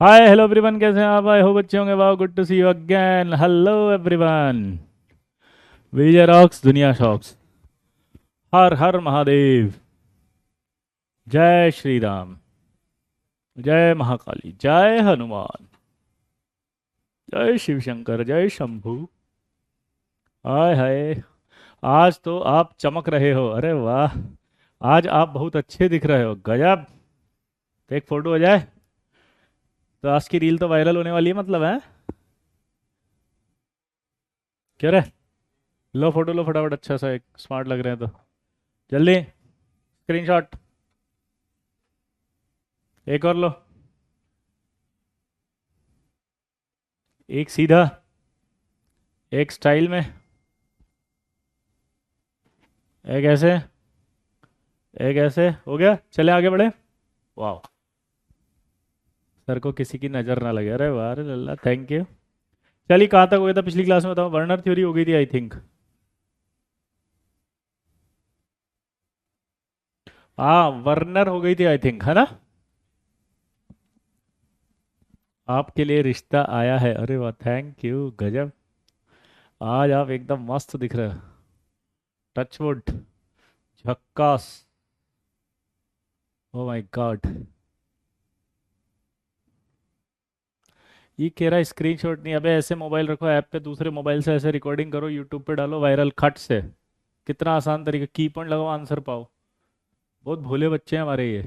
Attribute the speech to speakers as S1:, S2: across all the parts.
S1: Hi hello everyone, कैसे हैं आप? आए हो बच्चे होंगे। वाह, good to see you again. Hello everyone. Vijay rocks, दुनिया शॉक्स। हर हर महादेव। जय श्री राम। जय महाकाली, जय हनुमान। जय शिव शंकर, जय शंभू। हाय हाय। आज तो आप चमक रहे हो, अरे वाह। आज आप बहुत अच्छे दिख रहे हो, गजब। तो एक फोटो हो जाए तो आज की रील तो वायरल होने वाली है, मतलब है। क्या रे? लो फोटो लो फटाफट, अच्छा सा एक स्मार्ट लग रहे हैं तो। जल्दी स्क्रीनशॉट। एक और लो। एक सीधा, एक स्टाइल में, एक ऐसे, एक ऐसे। हो गया, चले आगे बढ़े। वाह। सर को किसी की नज़र ना लगे, अरे वाह, अरे लल्ला, थैंक यू। चलिए, कहाँ तक हो गया था पिछली क्लास में? बताओ। वर्नर थ्योरी हो गई थी आई थिंक। हाँ, वर्नर हो गई थी आई थिंक, है ना। आपके लिए रिश्ता आया है, अरे वाह, थैंक यू, गजब। आज आप एकदम मस्त दिख रहे हो। टचवुड। झक्कास। Oh my God. ये कह रहा है स्क्रीनशॉट नहीं। अबे ऐसे मोबाइल रखो ऐप पे, दूसरे मोबाइल से ऐसे रिकॉर्डिंग करो, यूट्यूब पे डालो, वायरल खट से। कितना आसान तरीका, की पॉइंट लगाओ, आंसर पाओ। बहुत भोले बच्चे हैं हमारे ये।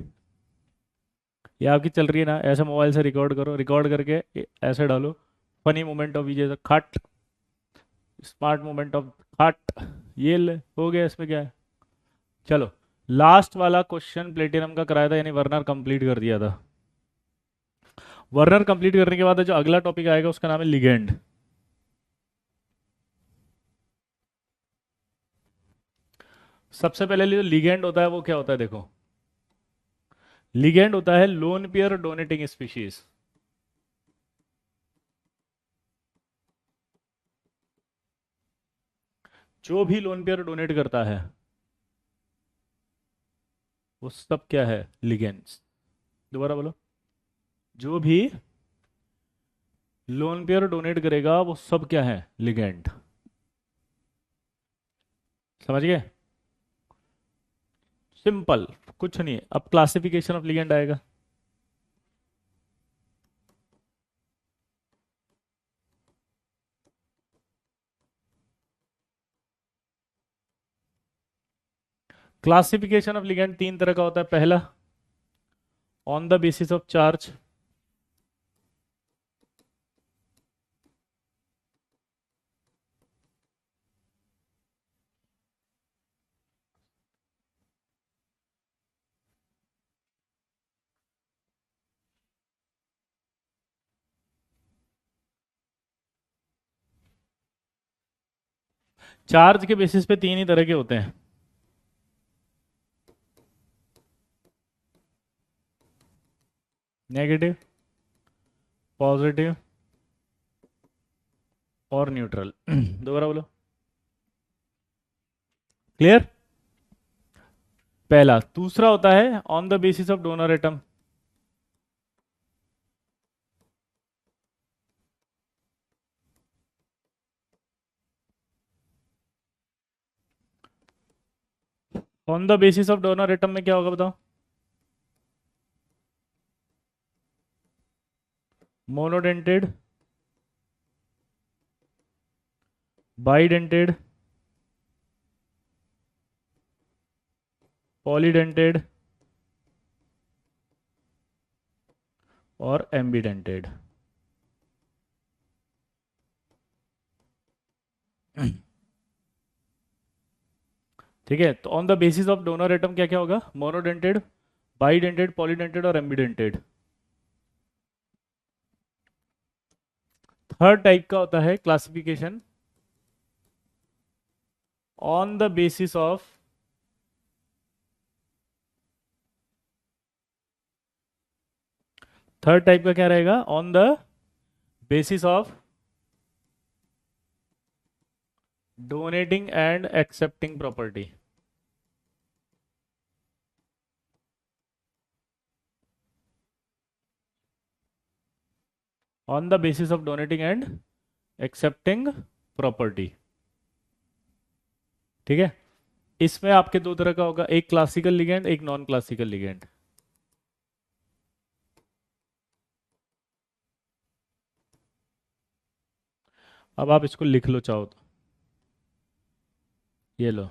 S1: आपकी चल रही है ना, ऐसे मोबाइल से रिकॉर्ड करो, रिकॉर्ड करके ऐसे डालो। फनी मोमेंट ऑफ विजय खट। स्मार्ट मोमेंट ऑफ खट। ये ले, हो गया, इसमें क्या है। चलो, लास्ट वाला क्वेश्चन प्लेटिनम का कराया था, यानी वर्नर कंप्लीट कर दिया था। वर्नर कंप्लीट करने के बाद जो अगला टॉपिक आएगा उसका नाम है लिगेंड। सबसे पहले जो लिगेंड होता है वो क्या होता है, देखो। लिगेंड होता है लोन पेयर डोनेटिंग स्पीशीज। जो भी लोन पेयर डोनेट करता है वो सब क्या है, लिगेंड्स। दोबारा बोलो। जो भी लोन पेयर डोनेट करेगा वो सब क्या है, लिगेंड। समझ गए? सिंपल। कुछ नहीं, अब क्लासिफिकेशन ऑफ लिगेंड आएगा। क्लासिफिकेशन ऑफ लिगेंड तीन तरह का होता है। पहला, on the basis of charge. Charge के बेसिस पे तीन ही तरह के होते हैं। नेगेटिव, पॉजिटिव और न्यूट्रल। दोबारा बोलो। क्लियर? पहला। दूसरा होता है on the basis of donor atom. On the basis of donor atom में क्या होगा, बताओ। मोनोडेंटेड, बाइडेंटेड, पॉलीडेंटेड और एम्बीडेंटेड। ठीक है, तो on the basis of donor atom क्या क्या होगा, मोनोडेंटेड, बाइडेंटेड, पॉलीडेंटेड और एम्बीडेंटेड। थर्ड टाइप का होता है classification on the basis of, third type का क्या रहेगा, on the basis of donating and accepting property. On the basis of donating and accepting property. ठीक है। इसमें आपके दो तरह का होगा, एक क्लासिकल लिगेंड, एक नॉन क्लासिकल लिगेंड। अब आप इसको लिख लो चाहो तो, ये लो।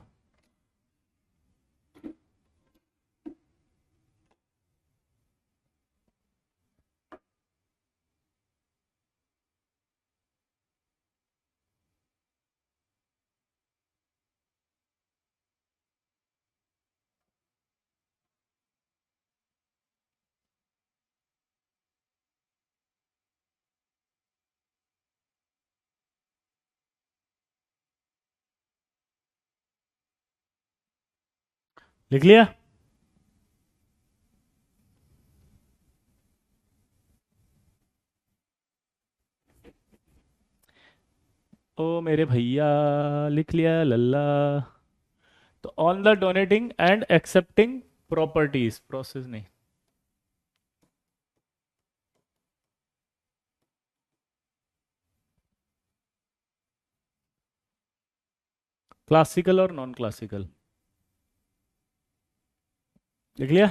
S1: लिख लिया? ओ मेरे भैया, लिख लिया लल्ला। तो on the donating and accepting properties, process नहीं। क्लासिकल और नॉन क्लासिकल। लिख लिया?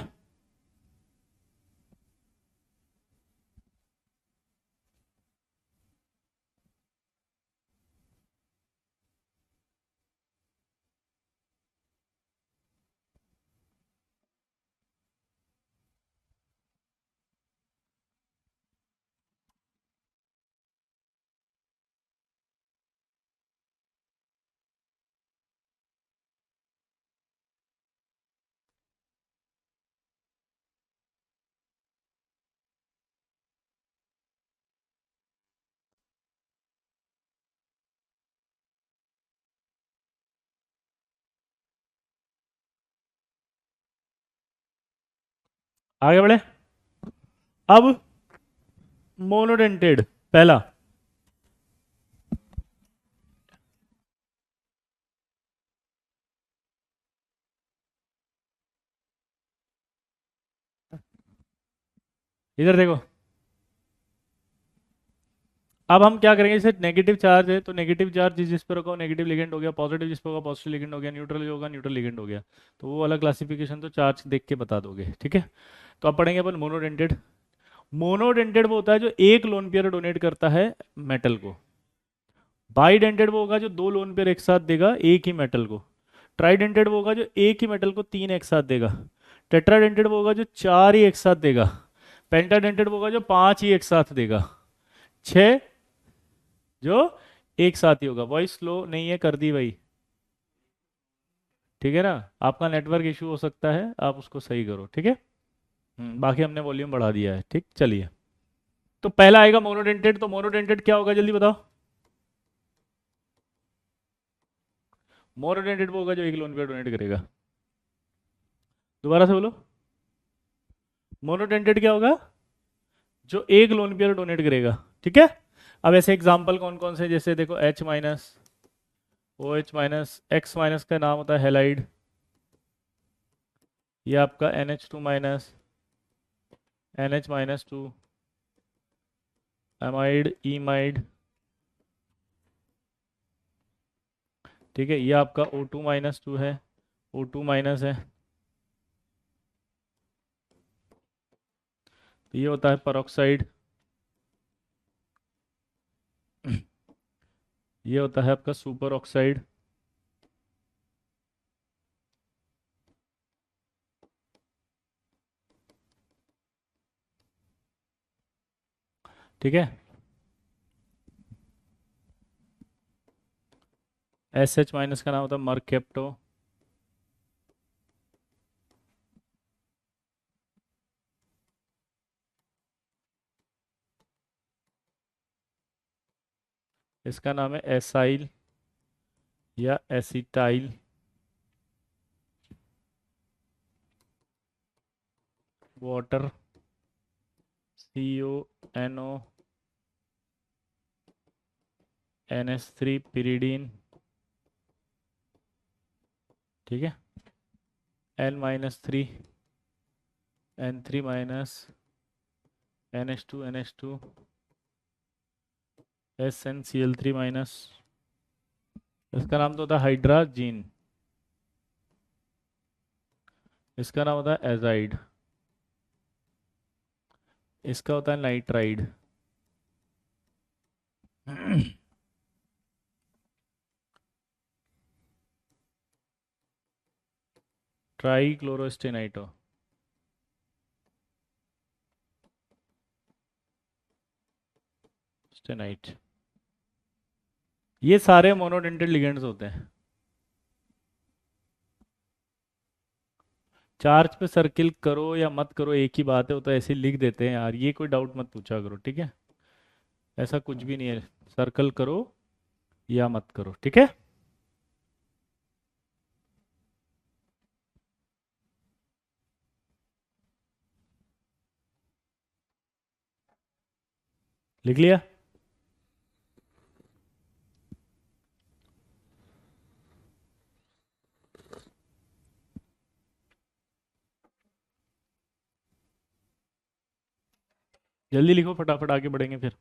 S1: आगे बढ़े। अब मोनोडेंटेड पहला। इधर देखो। अब हम क्या करेंगे, जैसे नेगेटिव चार्ज है तो नेगेटिव चार्ज जिस पर होगा नेगेटिव लिगेंड हो गया, पॉजिटिव जिस पर होगा पॉजिटिव लिगेंड हो गया, न्यूट्रल जो होगा न्यूट्रल लिगेंड हो गया। तो वो वाला क्लासिफिकेशन तो चार्ज देख के बता दोगे, ठीक है। तो अब पढ़ेंगे अपन मोनोडेंटेड। मोनोडेंटेड वो होता है जो एक लोन पेयर डोनेट करता है मेटल को। बाईडेंटेड वो होगा जो दो लोन पेयर एक साथ देगा एक ही मेटल को। ट्राइडेंटेड वो होगा जो एक ही मेटल को तीन एक साथ देगा। टेट्राडेंटेड वो होगा जो चार ही एक साथ देगा। पेंटाडेंटेड वो होगा जो पांच ही एक साथ देगा। छह जो एक साथ ही होगा। वॉइस स्लो नहीं है, कर दी भाई। ठीक है ना। आपका नेटवर्क इशू हो सकता है, आप उसको सही करो, ठीक है। बाकी हमने वॉल्यूम बढ़ा दिया है, ठीक, चलिए। तो पहला आएगा मोनोडेंटेड। तो मोनोडेंटेड क्या होगा जल्दी बताओ। मोनोडेंटेड वो होगा जो एक लोन पे डोनेट करेगा। दोबारा से बोलो। मोनोडेंटेड क्या होगा? जो एक लोन पेयर डोनेट करेगा, ठीक है। अब ऐसे एग्जांपल कौन कौन से, जैसे देखो H minus, OH minus, X minus का नाम होता है हेलाइड। ये आपका NH2 minus, NH minus two, amide, ईमाइड। ठीक है, ये आपका O2 माइनस टू है, O2 माइनस है। तो ये होता है परऑक्साइड। ये होता है आपका सुपर ऑक्साइड। ठीक है। SH माइनस का नाम होता है मर्केप्टो। इसका नाम है एसाइल या acetyl water, CONO, NH3 pyridine. ठीक है। N-3, N3 minus, NH2, NH2, SnCl3 minus, इसका नाम तो होता है हाइड्राजीन, इसका नाम होता है एजाइड, इसका होता है नाइट्राइड। ट्राईक्लोरोस्टेनाइटो, स्टेनाइट, ये सारे मोनोडेंटेड लिगेंड्स होते हैं। चार्ज पे सर्किल करो या मत करो एक ही बात है, वो तो ऐसे ही लिख देते हैं यार, ये कोई डाउट मत पूछा करो, ठीक है? ऐसा कुछ भी नहीं है, सर्कल करो या मत करो, ठीक है? लिख लिया? जल्दी लिखो, फटाफट आगे बढ़ेंगे फिर।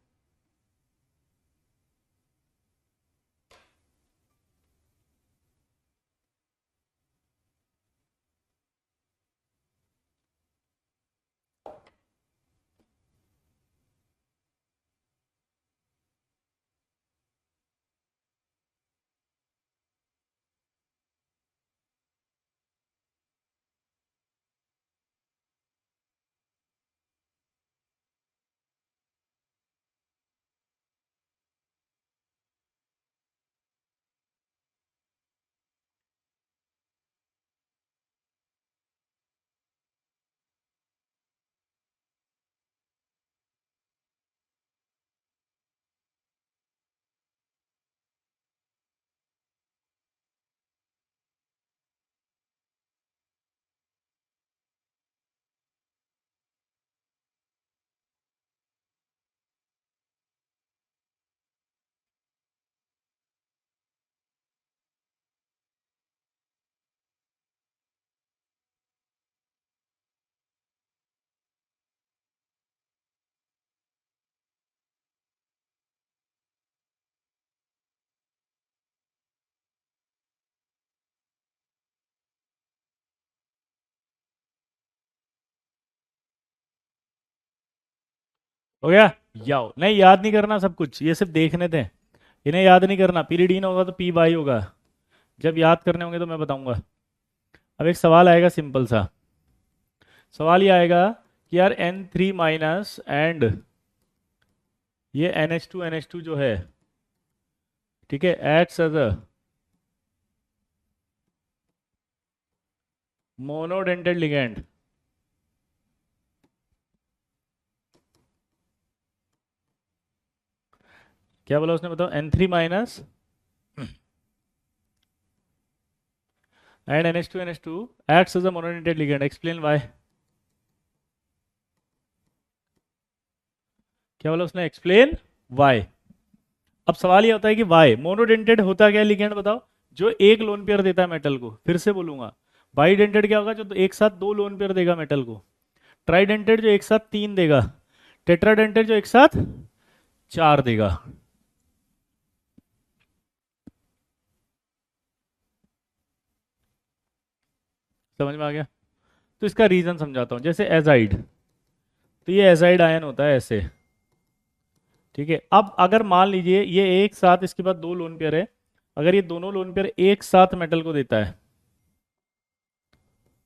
S1: हो गया? याओ नहीं, याद नहीं करना सब कुछ, ये सिर्फ देखने थे, इन्हें याद नहीं करना। पीरियड इन होगा तो पी वाई होगा, जब याद करने होंगे तो मैं बताऊंगा। अब एक सवाल आएगा सिंपल सा, सवाल ये आएगा कि यार N3 माइनस एंड ये NH2 जो है, ठीक है, acts as a monodentate ligand, क्या बोला उसने, बताओ? N3 minus and NH2 acts as a monodentate ligand, explain why। क्या बोला उसने? Explain why. अब सवाल ये होता है कि वाई मोनोडेंटेड होता क्या है लिगेंड, बताओ? जो एक लोन पेयर देता है मेटल को, फिर से बोलूंगा। बाईडेंटेड क्या होगा? जो एक साथ दो लोन पेयर देगा मेटल को। ट्राइडेंटेड जो एक साथ तीन देगा। टेट्राडेंटेड जो एक साथ चार देगा। समझ में आ गया? तो इसका रीजन समझाता हूं, जैसे एजाइड, तो ये एजाइड आयन होता है ऐसे, ठीक है? अब अगर मान लीजिए ये एक साथ, इसके बाद दो लोन पेयर है, अगर ये दोनों लोन पेयर एक साथ मेटल को देता है,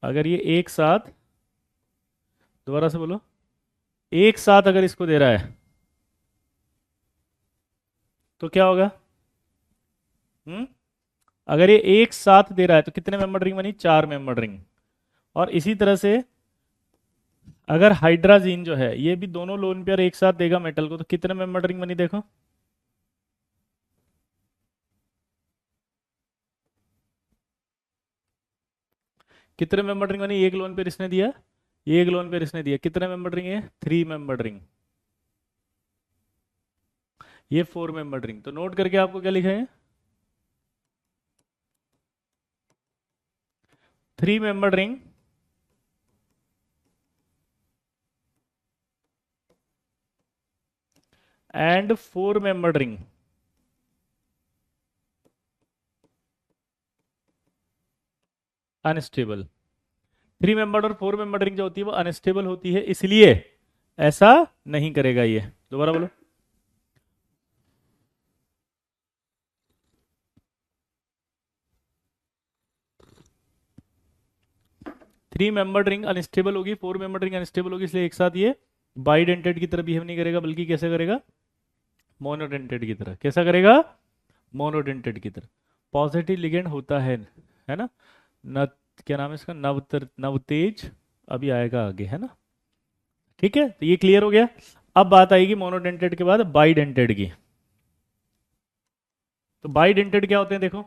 S1: अगर ये एक साथ, दोबारा से बोलो, एक साथ अगर इसको दे रहा है तो क्या होगा? हम्म अगर ये एक साथ दे रहा है तो कितने मेंबर रिंग बनी? चार मेंबर रिंग। और इसी तरह से अगर हाइड्राजीन जो है ये भी दोनों लोन पेयर एक साथ देगा मेटल को, तो कितने मेंबर रिंग बनी देखो? कितने मेंबर रिंग बनी? एक लोन पेयर इसने दिया, एक लोन पेयर इसने दिया, कितने मेंबर रिंग है? Three member ring. ये फोर मेंबर रिंग। तो नोट करके आपको क्या लिखा है? Three member ring and four membered ring unstable. Three membered और फोर मेंबर्ड रिंग जो होती है वो अनस्टेबल होती है, इसलिए ऐसा नहीं करेगा ये। दोबारा बोलो। थ्री मेंबर्ड रिंग अनस्टेबल होगी, फोर मेंबर्ड रिंग अनस्टेबल होगी, इसलिए एक साथ ये बाइडेंटेड की तरह बिहेव नहीं करेगा, बल्कि कैसे करेगा? मोनोडेंटेड की तरह। कैसा करेगा? मोनोडेंटेड की तरह। पॉजिटिव लिगेंड होता है ना? न, क्या नाम है इसका? नवतेज। अभी आएगा आगे, है ना? ठीक है, तो ये क्लियर हो गया। अब बात आएगी मोनोडेंटेड के बाद बाइडेंटेड की। तो बाइडेंटेड क्या होते हैं देखो।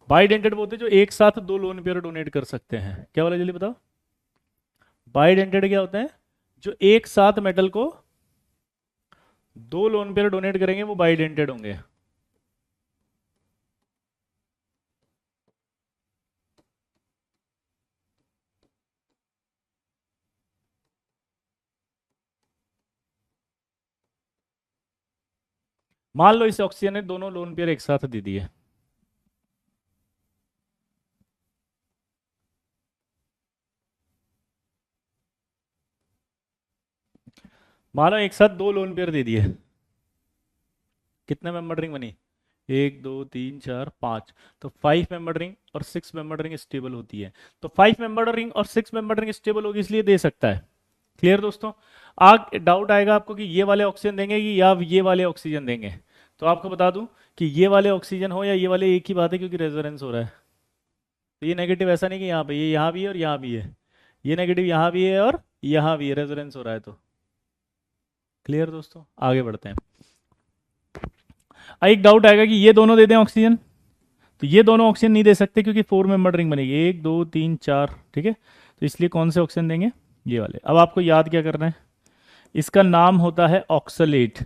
S1: बाइडेंटेड वो होते हैं जो एक साथ दो लोन पेयर डोनेट कर सकते हैं। क्या वाला, जल्दी बताओ। बाइडेंटेड क्या होते हैं? जो एक साथ मेटल को दो लोन पेयर डोनेट करेंगे वो बाइडेंटेड होंगे। मान लो इस ऑक्सीजन ने दोनों लोन पेयर एक साथ दे दिए। मान लो एक साथ दो लोन पेयर दे दिए। कितने मेंबर रिंग बनी? एक, दो, तीन, चार, पांच। तो फाइव मेंबर रिंग और सिक्स मेंबर रिंग स्टेबल होती है। तो फाइव मेंबर रिंग और सिक्स मेंबर रिंग स्टेबल होगी, इसलिए दे सकता है। क्लियर दोस्तों? आग डाउट आएगा आपको कि ये वाले ऑक्सीजन देंगे कि या ये वाले ऑक्सीजन देंगे। तो आपको बता दूं कि ये वाले ऑक्सीजन हो या ये वाले, एक ही बात है, क्योंकि रेजोनेंस हो रहा है। तो ये नेगेटिव ऐसा नहीं कि यहाँ पे, ये यहाँ भी है और यहाँ भी है। ये नेगेटिव यहाँ भी है और यहाँ भी है, रेजोनेंस हो रहा है। तो क्लियर दोस्तों, आगे बढ़ते हैं। एक डाउट आएगा कि ये दोनों दे दें ऑक्सीजन। तो ये दोनों ऑक्सीजन नहीं दे सकते, क्योंकि फोर मेंबर रिंग बनेगी, एक, दो, तीन, चार। ठीक है, तो इसलिए कौन से ऑक्सीजन देंगे? ये वाले। अब आपको याद क्या करना है? इसका नाम होता है ऑक्सलेट।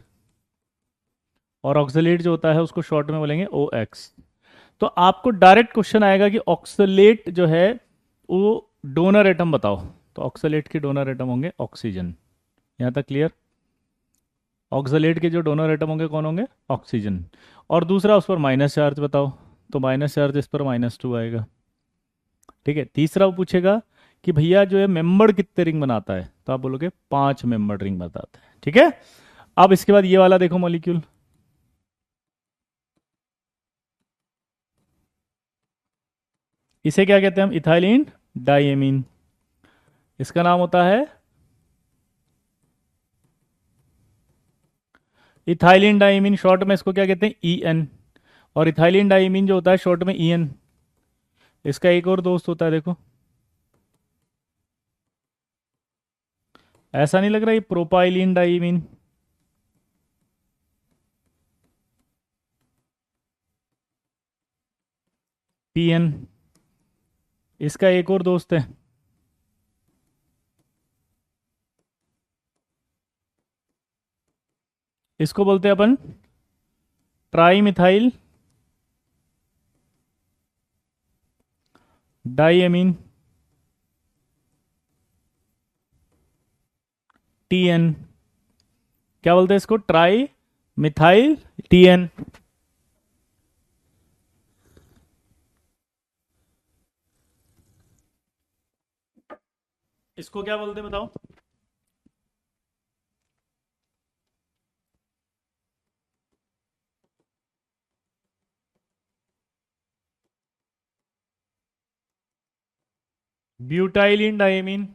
S1: और ऑक्सलेट जो होता है उसको शॉर्ट में बोलेंगे ओ एक्स। तो आपको डायरेक्ट क्वेश्चन आएगा कि ऑक्सलेट जो है वो डोनर एटम बताओ। तो ऑक्सलेट के डोनर एटम होंगे ऑक्सीजन। यहां तक क्लियर? ऑक्सलेट के जो डोनर एटम होंगे कौन होंगे? ऑक्सीजन। और दूसरा, उस पर माइनस चार्ज बताओ। तो माइनस चार्ज इस पर -2 आएगा। ठीक है, तीसरा वो पूछेगा कि भैया जो है मेंबर कितने रिंग बनाता है, तो आप बोलोगे 5 मेंबर रिंग बताता है। ठीक है, अब इसके बाद ये वाला देखो मॉलिक्यूल। इसे क्या कहते हैं हम? Ethylene diamine. इसका नाम होता है इथाइलिन डाइमीन। शॉर्ट में इसको क्या कहते हैं? E N. और इथाइलिन डाइमीन जो होता है शॉर्ट में ई एन। इसका एक और दोस्त होता है देखो। ऐसा नहीं लग रहा ये प्रोपाइलिन डाइमीन? P N. इसका एक और दोस्त है, इसको बोलते हैं अपन tri methyl diamine, T N. क्या बोलते हैं इसको? Tri methyl T N. इसको क्या बोलते हैं बताओ? Butylene diamine.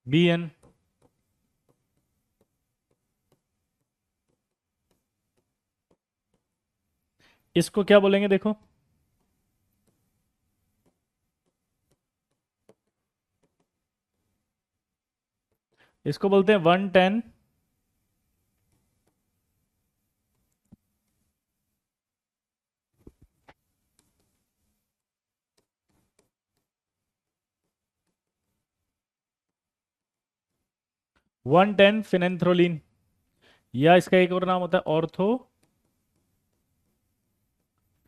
S1: B N. इसको क्या बोलेंगे देखो? इसको बोलते हैं 110 110 फिनेंथ्रोलिन। या इसका एक और नाम होता है ऑर्थो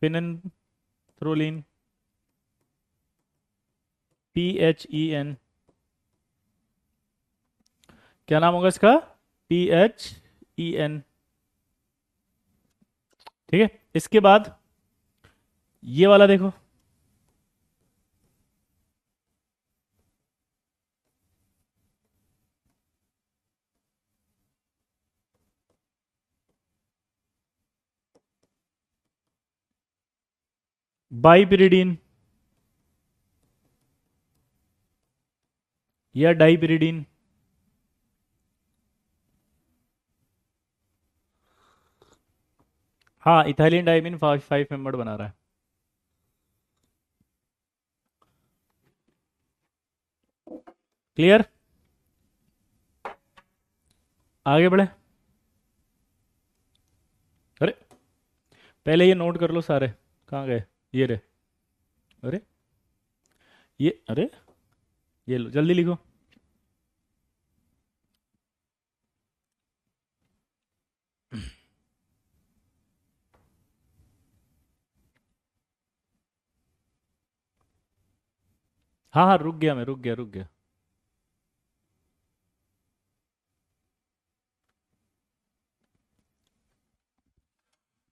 S1: फिनेंथ्रोलिन। PHEN, क्या नाम होगा इसका? PHEN। ठीक है, इसके बाद ये वाला देखो, बाइपिरिडीन या डाइपिरिडीन। हाँ, इथाइलिन डाइमीन 5 मेंबर बना रहा है। क्लियर? आगे बढ़े। अरे, पहले ये नोट कर लो सारे, कहाँ गए? ये रे, अरे, ये, अरे, ये लो, जल्दी लिखो। हाँ हाँ, रुक गया मैं, रुक गया, रुक गया।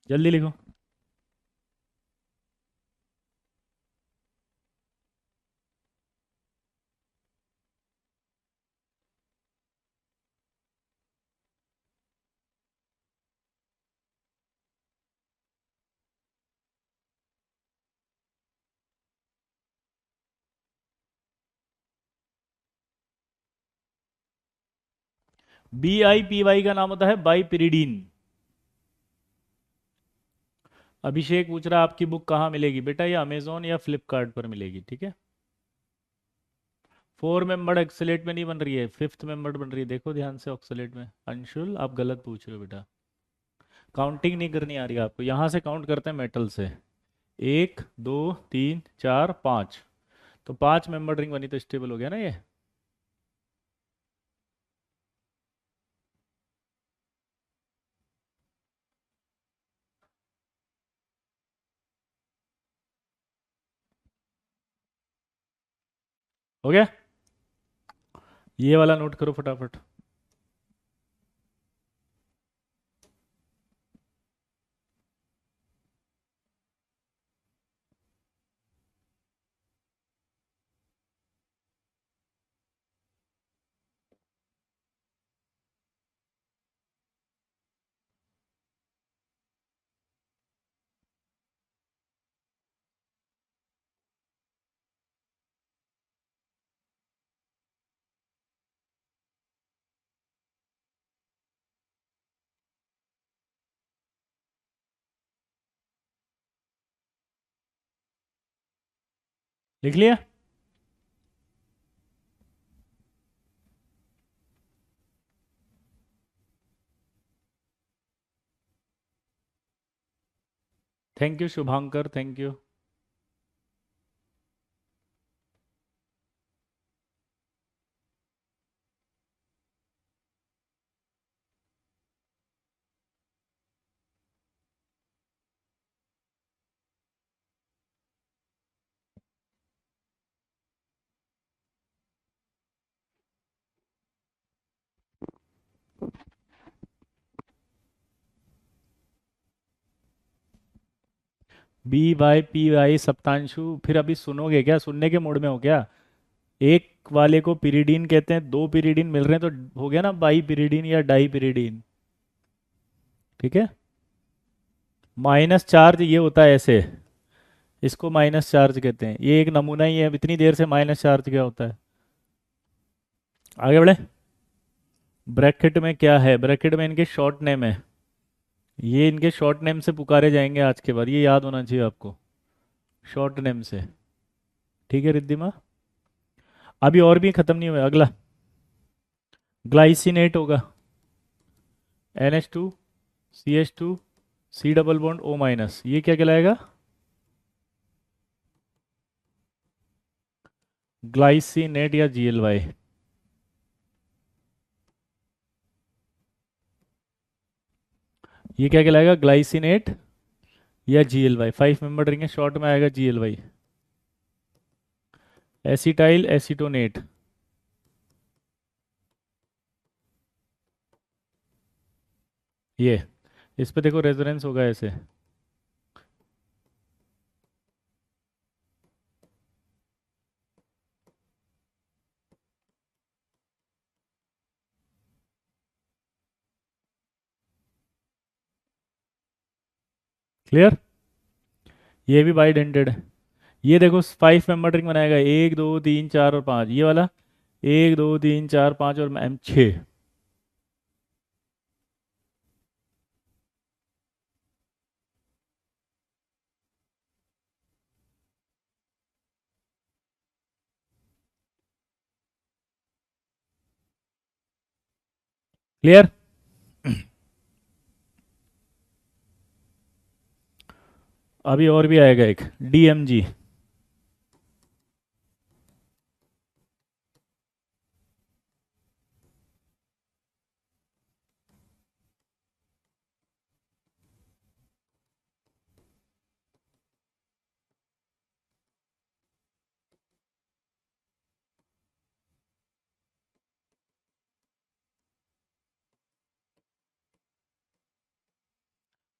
S1: जल्दी लिखो। BIPY का नाम होता है बाइपिरिडीन। अभिषेक पूछ रहा है आपकी बुक कहाँ मिलेगी? बेटा ये अमेजोन या फ्लिपकार्ट पर मिलेगी, ठीक है। 4 मेंबर ऑक्सलेट में नहीं बन रही है, 5th मेंबर बन रही है, देखो ध्यान से ऑक्सलेट में। अंशुल आप गलत पूछ रहे हो बेटा, काउंटिंग नहीं करनी आ रही है आपको। यहाँ से काउंट करते हैं मेटल से, 1 2 3 4 5। तो 5 मेंबर रिंग बनी तो स्टेबल हो गया ना ये। हो गया? ये वाला नोट करो फटाफट। लिख लिया? Thank you Shubhankar, thank you. BYPY सप्तांशु, फिर अभी सुनोगे क्या? सुनने के मूड में हो क्या? एक वाले को पिरिडीन कहते हैं, 2 पिरिडीन मिल रहे हैं तो हो गया ना बाई पिरिडीन या डाई पिरिडीन। ठीक है, माइनस चार्ज ये होता है ऐसे, इसको माइनस चार्ज कहते हैं। ये एक नमूना ही है, इतनी देर से माइनस चार्ज क्या होता है। आगे बढ़े। ब्रैकेट में क्या है? ब्रैकेट में इनके शॉर्ट नेम है, ये इनके शॉर्ट नेम से पुकारे जाएंगे आज के बाद, ये याद होना चाहिए आपको, शॉर्ट नेम से। ठीक है रिद्धिमा, अभी और भी खत्म नहीं हुआ। अगला ग्लाइसिनेट होगा, NH2 CH2 C double bond O-, ये क्या कहलाएगा? ग्लाइसिनेट या GLY। ये क्या कहलाएगा? ग्लाइसिनेट या GLY। 5 मेंबर रिंग है, शॉर्ट में आएगा GLY। एसिटाइल एसीटोनेट। ये इस पे देखो रेजोनेंस होगा ऐसे। क्लियर। ये भी बाइडेंटेड है। ये देखो 5 मेंबर रिंग बनाएगा, 1 2 3 4 और 5, ये वाला 1 2 3 4 5 और एम 6। क्लियर। अभी और भी आएगा एक, डीएमजी।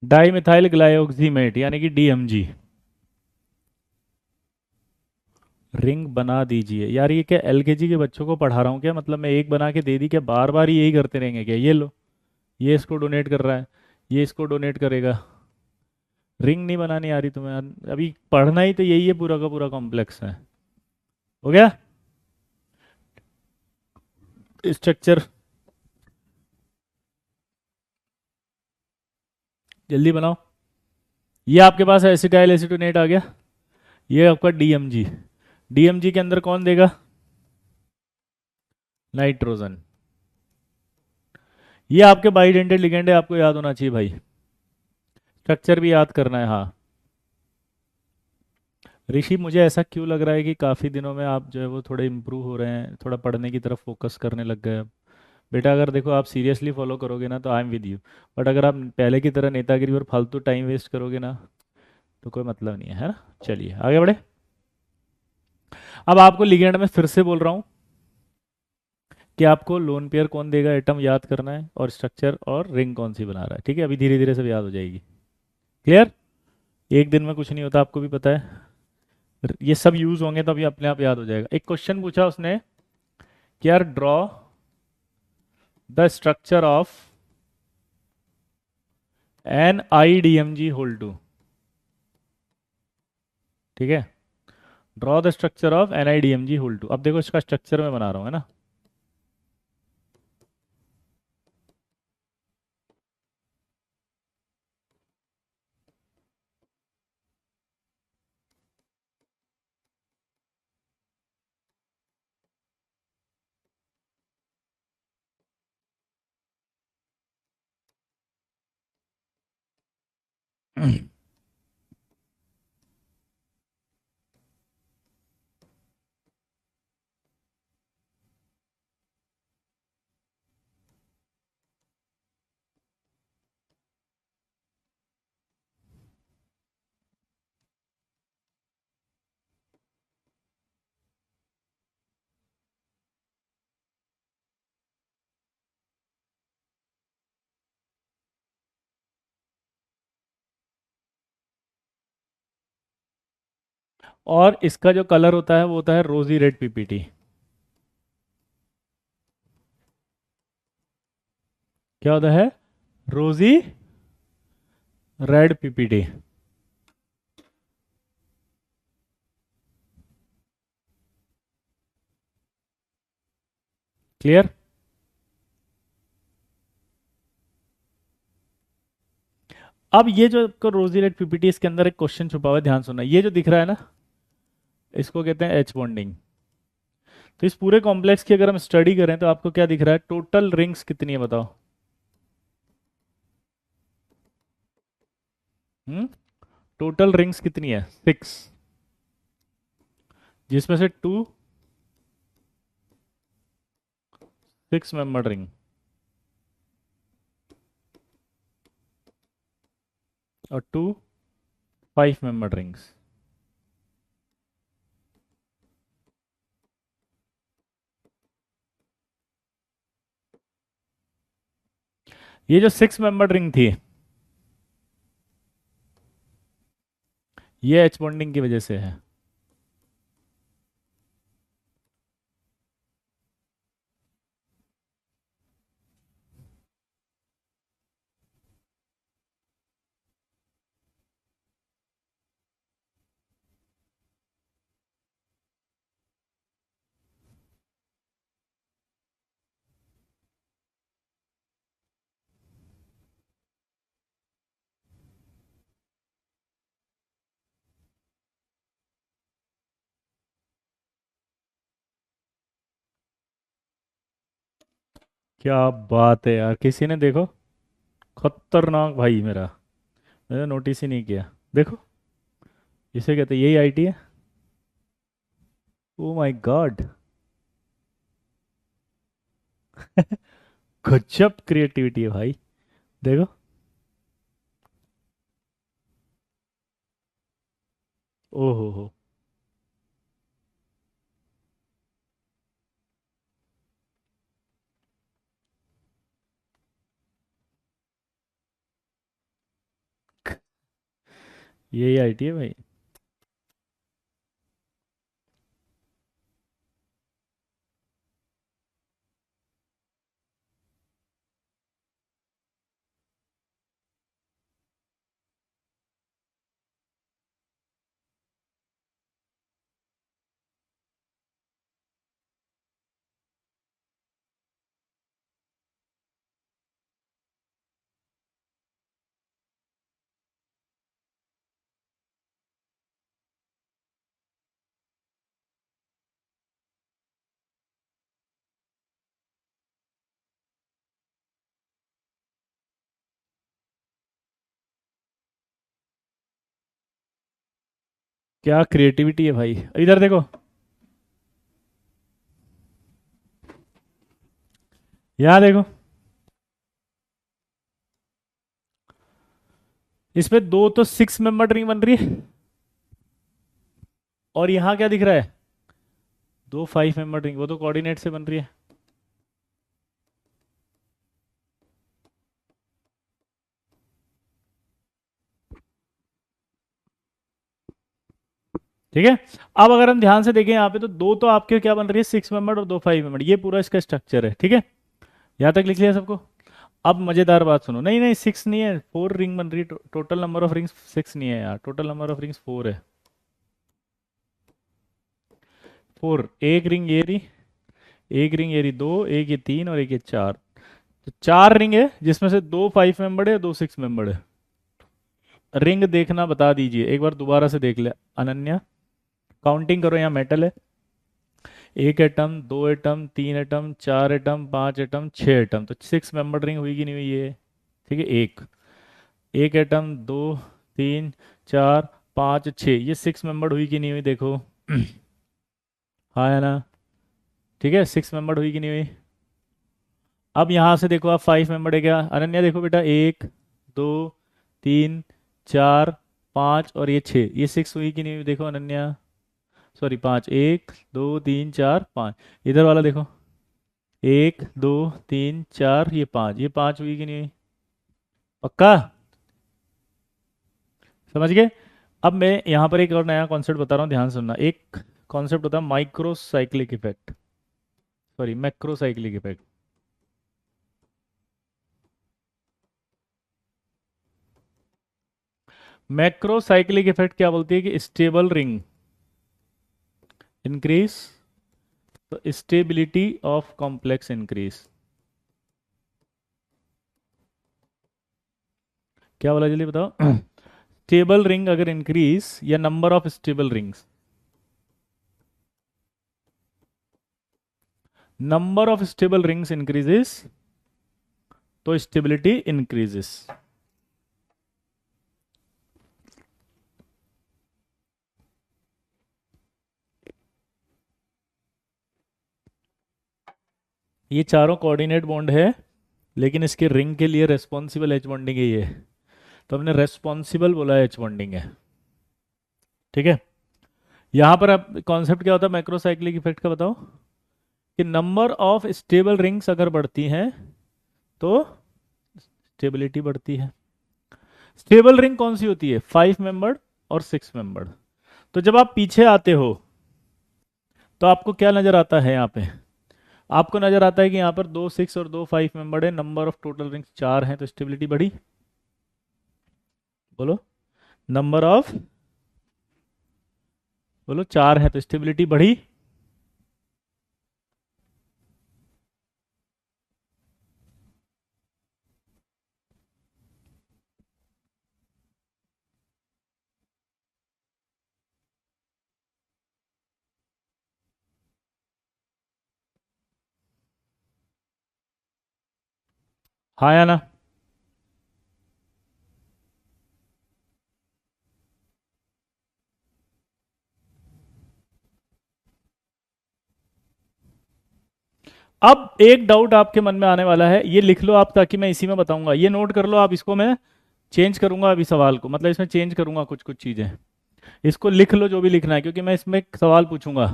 S1: डाई मिथाइल ग्लाइऑक्सीमेट यानी कि डीएमजी। रिंग बना दीजिए यार, ये क्या एलकेजी के बच्चों को पढ़ा रहा हूँ क्या? मतलब मैं एक बना के दे दी क्या, बार बार ही यही करते रहेंगे क्या? ये लो, ये इसको डोनेट कर रहा है, ये इसको डोनेट करेगा। रिंग नहीं बनानी आ रही तुम्हें यार? अभी पढ़ना ही तो यही है, पूरा का पूरा कॉम्प्लेक्स है। हो गया स्ट्रक्चर? जल्दी बनाओ। ये आपके पास एसिटाइल एसिटोनेट आ गया, ये आपका डीएमजी। डीएमजी के अंदर कौन देगा? नाइट्रोजन। ये आपके बाइडेंटेड लिगेंड है, आपको याद होना चाहिए भाई। स्ट्रक्चर भी याद करना है, हाँ। ऋषि, मुझे ऐसा क्यों लग रहा है कि काफ़ी दिनों में आप जो है वो थोड़े इम्प्रूव हो रहे हैं, थोड़ा पढ़ने की तरफ फोकस करने लग गए अब। बेटा अगर देखो आप सीरियसली फॉलो करोगे ना तो I am with you, but अगर आप पहले की तरह नेतागिरी और फालतू टाइम वेस्ट करोगे ना तो कोई मतलब नहीं है ना? चलिए आगे बढ़े। अब आपको लिगेंड में फिर से बोल रहा हूँ कि आपको लोन पेयर कौन देगा एटम याद करना है, और स्ट्रक्चर और रिंग कौन सी बना रहा है। ठीक है, अभी धीरे धीरे सब याद हो जाएगी। क्लियर। एक दिन में कुछ नहीं होता, आपको भी पता है। ये सब यूज होंगे तो अभी अपने आप याद हो जाएगा। एक क्वेश्चन पूछा उसने कि यार draw the structure of N I D M G whole two. ठीक है, draw the structure of N I D M G whole two. अब देखो इसका स्ट्रक्चर मैं बना रहा हूँ, है ना? और इसका जो कलर होता है वो होता है रोजी रेड पीपीटी। क्या होता है? रोजी रेड पीपीटी। क्लियर। अब ये जो आपको रोजी रेड पीपीटी, इसके अंदर एक क्वेश्चन छुपा हुआ है, ध्यान सुनना। ये जो दिख रहा है ना, इसको कहते हैं एच बॉन्डिंग। तो इस पूरे कॉम्प्लेक्स की अगर हम स्टडी करें तो आपको क्या दिख रहा है? टोटल रिंग्स कितनी है बताओ? हम्म, टोटल रिंग्स कितनी है? 6, जिसमें से 6 मेंबर रिंग और 5 मेंबर रिंग्स। ये जो 6 मेंबर रिंग थी, ये एच बॉन्डिंग की वजह से है। क्या बात है यार, किसी ने देखो, खतरनाक भाई मेरा, मैंने नोटिस ही नहीं किया। देखो, इसे कहते हैं, यही आईटी है। Oh my God. गजब क्रिएटिविटी है भाई। देखो। ओ हो। यही आईटी है भाई। क्या क्रिएटिविटी है भाई, इधर देखो। यहाँ देखो, इसमें दो तो 6 मेंबर रिंग बन रही है, और यहाँ क्या दिख रहा है, दो 5 मेंबर रिंग, वो तो कोऑर्डिनेट से बन रही है। ठीक है। अब अगर हम ध्यान से देखें यहाँ पे, तो दो तो आपके क्या बन रही है, 6 मेंबर, और दो 5 मेंबर, ये पूरा इसका स्ट्रक्चर है। ठीक है, यहाँ तक लिख लिया सबको। अब मजेदार बात सुनो, नहीं नहीं 6 नहीं है, 4 रिंग बन रही है। टोटल नंबर ऑफ रिंग्स 6 नहीं है यार, टोटल नंबर ऑफ रिंग्स 4 है। 4, एक रिंग ये रही, एक रिंग ये रही, दो, एक ये 3, और एक ये 4। तो 4 रिंग है, जिसमें से दो 5 मेंबर है, दो 6 मेंबर है। रिंग देखना बता दीजिए, एक बार दोबारा से देख ले अनन्या। काउंटिंग करो, यहाँ मेटल है, एक एटम, दो एटम, तीन एटम, चार एटम, पांच एटम, छह एटम, तो 6 मेंबर रिंग हुई कि नहीं हुई ये। ठीक है, एक, एक एटम, दो, तीन, चार, पाँच, छः, ये 6 मेंबर हुई कि नहीं हुई, देखो। हाँ है ना। ठीक है, 6 मेंबर हुई कि नहीं हुई। अब यहाँ से देखो, आप 5 मेंबर है क्या अनन्या, देखो बेटा, एक, दो, तीन, चार, पाँच, और ये छः, ये 6 हुई कि नहीं हुई, देखो अनन्या। सॉरी, पाँच, एक, दो, तीन, चार, पाँच। इधर वाला देखो, एक, दो, तीन, चार, ये पाँच हुई कि नहीं हुई। पक्का। समझ गए। अब मैं यहाँ पर एक और नया कॉन्सेप्ट बता रहा हूँ, ध्यान से सुनना। एक कॉन्सेप्ट होता है microcyclic effect, sorry macrocyclic effect. Macrocyclic effect क्या बोलती है कि स्टेबल रिंग इंक्रीज, तो स्टेबिलिटी ऑफ कॉम्प्लेक्स इंक्रीज। क्या बोला, जल्दी बताओ। स्टेबल रिंग अगर इंक्रीज, या number of stable rings, number of stable rings increases, तो स्टेबिलिटी इंक्रीजेस। ये चारों कोऑर्डिनेट बॉन्ड है, लेकिन इसके रिंग के लिए रेस्पॉन्सिबल एच बॉन्डिंग है ये, तो हमने रेस्पॉन्सिबल बोला एच बॉन्डिंग है। ठीक है। यहां पर अब कॉन्सेप्ट क्या होता है मैक्रोसाइक्लिक इफेक्ट का, बताओ। कि नंबर ऑफ स्टेबल रिंग्स अगर बढ़ती हैं, तो स्टेबिलिटी बढ़ती है। स्टेबल रिंग कौन सी होती है? 5 मेंबर्ड और 6 मेंबर्ड। तो जब आप पीछे आते हो तो आपको क्या नजर आता है यहाँ पे? आपको नजर आता है कि यहाँ पर 2 6 और 2 5 मेंबर्ड है, नंबर ऑफ टोटल रिंग्स 4 हैं, तो स्टेबिलिटी बढ़ी। बोलो, नंबर ऑफ, बोलो 4 है तो स्टेबिलिटी बढ़ी। हाँ या ना? अब एक डाउट आपके मन में आने वाला है, ये लिख लो आप ताकि मैं इसी में बताऊंगा, ये नोट कर लो आप, इसको मैं चेंज करूंगा अभी सवाल को, मतलब इसमें चेंज करूंगा कुछ कुछ चीजें। इसको लिख लो जो भी लिखना है, क्योंकि मैं इसमें एक सवाल पूछूंगा।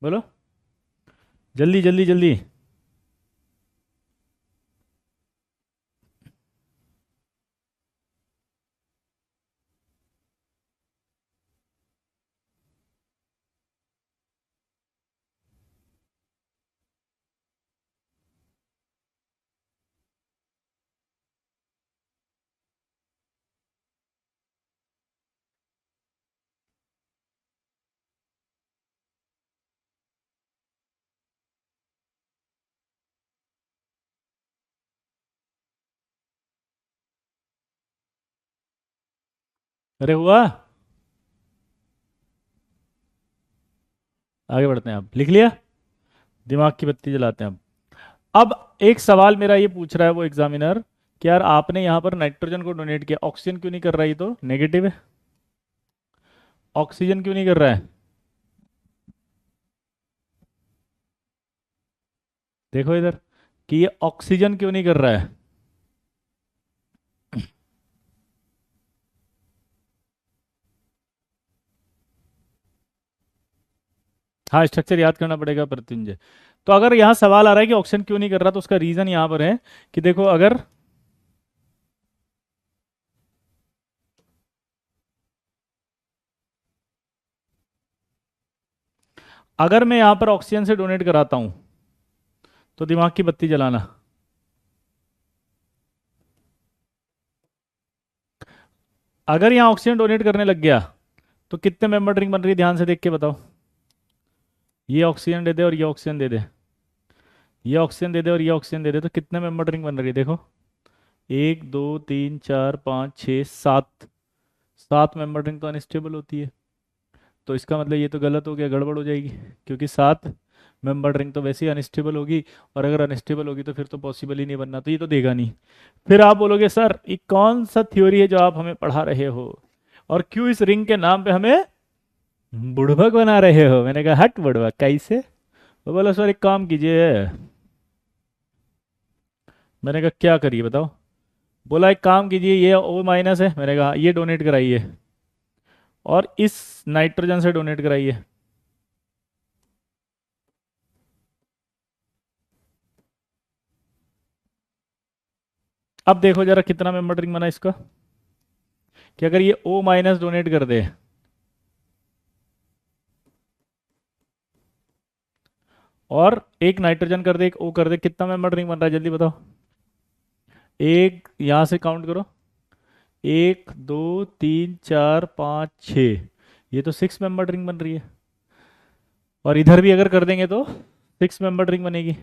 S1: बोलो, जल्दी जल्दी जल्दी। अरे हुआ, आगे बढ़ते हैं। आप लिख लिया? दिमाग की बत्ती जलाते हैं अब एक सवाल मेरा ये पूछ रहा है वो एग्जामिनर कि यार आपने यहाँ पर नाइट्रोजन को डोनेट किया, ऑक्सीजन क्यों नहीं कर रहा? ये तो नेगेटिव है। ऑक्सीजन क्यों नहीं कर रहा है? देखो इधर, कि ये ऑक्सीजन क्यों नहीं कर रहा है? हाँ, स्ट्रक्चर याद करना पड़ेगा प्रत्युंजय। तो अगर यहाँ सवाल आ रहा है कि ऑक्सीजन क्यों नहीं कर रहा, तो उसका रीजन यहाँ पर है कि देखो, अगर अगर मैं यहाँ पर ऑक्सीजन से डोनेट कराता हूँ तो दिमाग की बत्ती जलाना, अगर यहाँ ऑक्सीजन डोनेट करने लग गया तो कितने मेंबर रिंग बन रही है? ध्यान से देख के बताओ। ये ऑक्सीजन दे दे और ये ऑक्सीजन दे दे, ये ऑक्सीजन दे दे और ये ऑक्सीजन दे दे, तो कितने मेंबर रिंग बन रही है देखो? 1 2 3 4 5 6 7, 7 मेंबर रिंग तो अनस्टेबल होती है। तो इसका मतलब ये तो गलत हो गया, गड़बड़ हो जाएगी, क्योंकि 7 मेंबर रिंग तो वैसे ही अनस्टेबल होगी, और अगर अनस्टेबल होगी तो फिर तो पॉसिबल ही नहीं बनना, तो ये तो देगा नहीं। फिर आप बोलोगे सर ये कौन सा थ्योरी है जो आप हमें पढ़ा रहे हो, और क्यों इस रिंग के नाम पे हमें बुड़बक बना रहे हो? मैंने कहा हट बुड़बक कैसे? वो बोला सर एक काम कीजिए। मैंने कहा क्या करिए बताओ? बोला एक काम कीजिए, ये O- है, मैंने कहा ये डोनेट कराइए, और इस नाइट्रोजन से डोनेट कराइए। अब देखो जरा कितना मेंबर रिंग बना इसका, कि अगर ये O- डोनेट कर दे और एक नाइट्रोजन कर दे, एक O कर दे, कितना मेंबर रिंग बन रहा है जल्दी बताओ? एक, यहां से काउंट करो, 1 2 3 4 5 6, ये तो 6 मेंबर रिंग बन रही है। और इधर भी अगर कर देंगे तो 6 मेंबर रिंग बनेगी।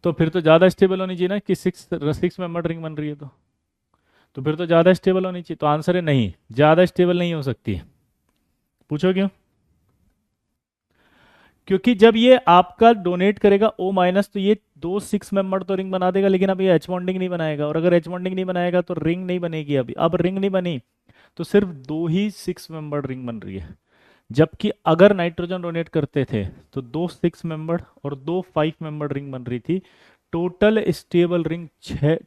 S1: तो फिर तो ज़्यादा स्टेबल होनी चाहिए ना, कि 6 मेंबर रिंग बन रही है तो फिर तो ज़्यादा स्टेबल होनी चाहिए। तो आंसर है नहीं, ज़्यादा स्टेबल नहीं हो सकती। पूछो क्यों? क्योंकि जब ये आपका डोनेट करेगा O- तो ये 2 6 मेंबर तो रिंग बना देगा, लेकिन अब ये एच बॉन्डिंग नहीं बनाएगा, और अगर एच बॉन्डिंग नहीं बनाएगा तो रिंग नहीं बनेगी। अभी अब रिंग नहीं बनी, तो सिर्फ 2 ही 6 मेंबर रिंग बन रही है। जबकि अगर नाइट्रोजन डोनेट करते थे तो 2 6 मेंबर और 2 5 मेंबर रिंग बन रही थी। टोटल स्टेबल रिंग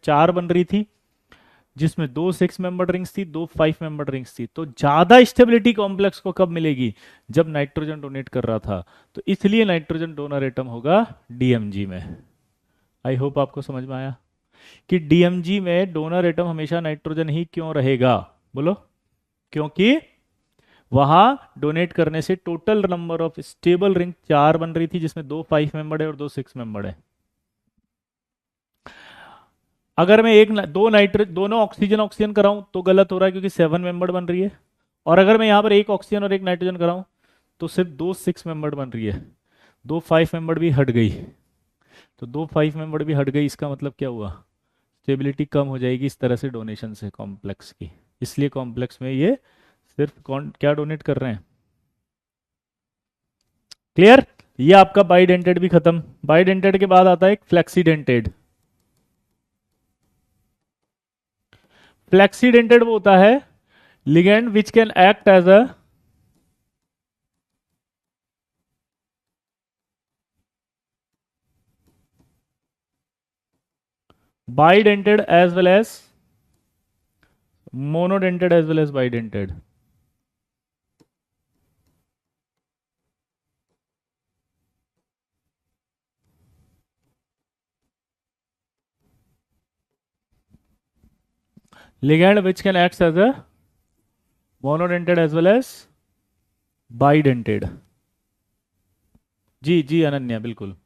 S1: 4 बन रही थी। जिसमें दो 6 मेंबर रिंग्स थी, दो 5 मेंबर रिंग्स थी। तो ज्यादा स्टेबिलिटी कॉम्प्लेक्स को कब मिलेगी? जब नाइट्रोजन डोनेट कर रहा था। तो इसलिए नाइट्रोजन डोनर एटम होगा डीएमजी में। आई होप आपको समझ में आया कि डीएमजी में डोनर एटम हमेशा नाइट्रोजन ही क्यों रहेगा। बोलो। क्योंकि वहां डोनेट करने से total number of stable ring 4 बन रही थी, जिसमें दो 5 मेंबर है और दो 6 मेंबर है। अगर मैं दो नाइट्रो दोनों ऑक्सीजन ऑक्सीजन कराऊं तो गलत हो रहा है, क्योंकि 7 मेंबर बन रही है। और अगर मैं यहां पर एक ऑक्सीजन और एक नाइट्रोजन कराऊं तो सिर्फ दो 6 मेंबर बन रही है। दो 5 मेंबर भी हट गई। तो दो 5 मेंबर भी हट गई, इसका मतलब क्या हुआ? स्टेबिलिटी कम हो जाएगी इस तरह से डोनेशन से कॉम्प्लेक्स की। इसलिए कॉम्प्लेक्स में ये सिर्फ कौन क्या डोनेट कर रहे हैं? क्लियर? ये आपका बाइडेंटेड भी खत्म। बाइडेंटेड के बाद आता है एक फ्लेक्सीडेंटेड। फ्लेक्सीडेंटेड वो होता है ligand which can act as a bidented as well as monodented as well as bidented. Ligand which can act as a monodented as well as bidented. जी जी अनन्या बिल्कुल।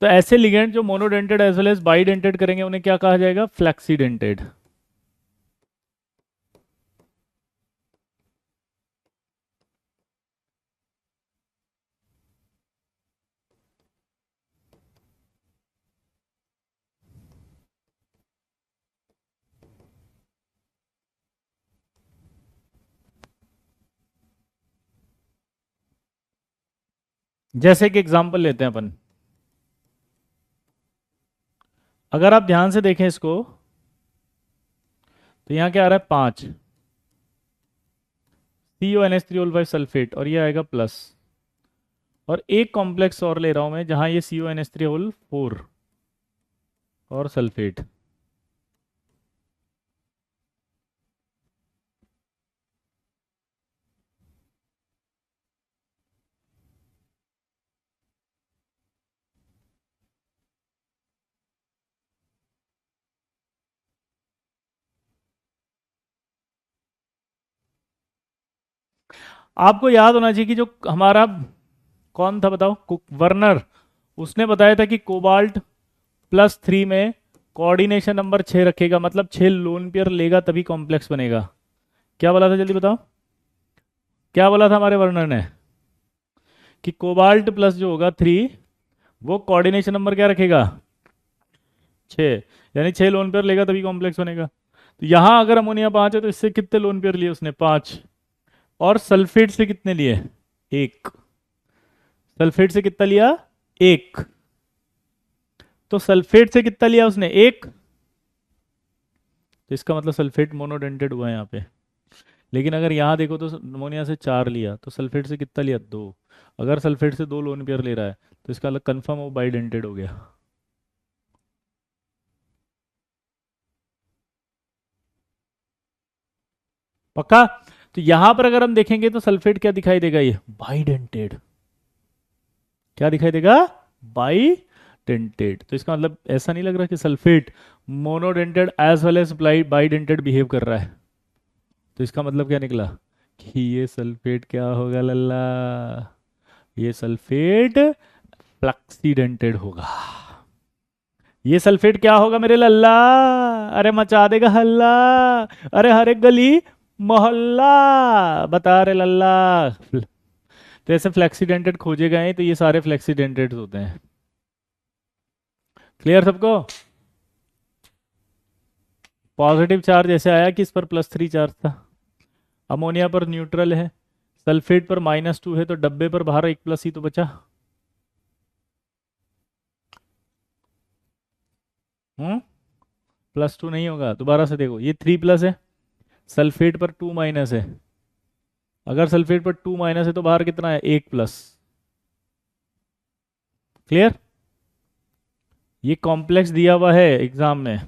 S1: तो ऐसे लिगेंड जो monodentate as well as bidentate करेंगे उन्हें क्या कहा जाएगा? फ्लैक्सीडेंटेड। जैसे कि एग्जांपल लेते हैं अपन। अगर आप ध्यान से देखें इसको तो यहां क्या आ रहा है? 5 CONH3O5 सल्फेट, और ये आएगा प्लस। और एक कॉम्प्लेक्स और ले रहा हूं मैं जहां ये CONH3O4 और सल्फेट। आपको याद होना चाहिए कि जो हमारा कौन था बताओ, वर्नर, उसने बताया था कि कोबाल्ट +3 में कोऑर्डिनेशन नंबर 6 रखेगा, मतलब 6 लोन पेयर लेगा तभी कॉम्प्लेक्स बनेगा। क्या बोला था जल्दी बताओ? क्या बोला था हमारे वर्नर ने? कि कोबाल्ट प्लस जो होगा 3, वो कोऑर्डिनेशन नंबर क्या रखेगा? 6। यानी 6 लोन पेयर लेगा तभी कॉम्प्लेक्स बनेगा। तो यहां अगर अमोनिया 5 है तो इससे कितने लोन पेयर लिए उसने? 5। और सल्फेट से कितने लिए? 1। सल्फेट से कितना लिया? 1। तो सल्फेट से कितना लिया उसने? 1। तो इसका मतलब सल्फेट मोनोडेंटेड हुआ है यहाँ पे। लेकिन अगर यहाँ देखो तो अमोनिया से 4 लिया, तो सल्फेट से कितना लिया? 2। अगर सल्फेट से 2 लोन पेयर ले रहा है तो इसका मतलब कंफर्म वो बाइडेंटेड हो गया। पक्का? तो यहां पर अगर हम देखेंगे तो सल्फेट क्या दिखाई देगा? ये बाइडेंटेड। क्या दिखाई देगा? बाइडेंटेड। तो इसका मतलब ऐसा नहीं लग रहा कि sulphate monodentate as well as bidentate behave कर रहा है। तो इसका मतलब क्या निकला? कि ये सल्फेट क्या होगा लल्ला? ये सल्फेट फ्लक्सीडेंटेड होगा। ये सल्फेट क्या होगा मेरे लल्ला? अरे मचा देगा हल्ला। अरे हर एक गली मोहल्ला बता रहे लल्ला। तो ऐसे फ्लेक्सीडेंटेड खोजे गए तो ये सारे फ्लेक्सीडेंटेड होते हैं। क्लियर सबको? पॉजिटिव चार्ज ऐसे आया कि इस पर +3 चार्ज था। अमोनिया पर न्यूट्रल है। सल्फेट पर -2 है, तो डब्बे पर बाहर एक प्लस ही तो बचा। हम्म। +2 नहीं होगा, दोबारा से देखो, ये 3+ है, सल्फेट पर 2- है। अगर सल्फेट पर 2- है तो बाहर कितना है? 1+। क्लियर? ये कॉम्प्लेक्स दिया हुआ है एग्जाम में।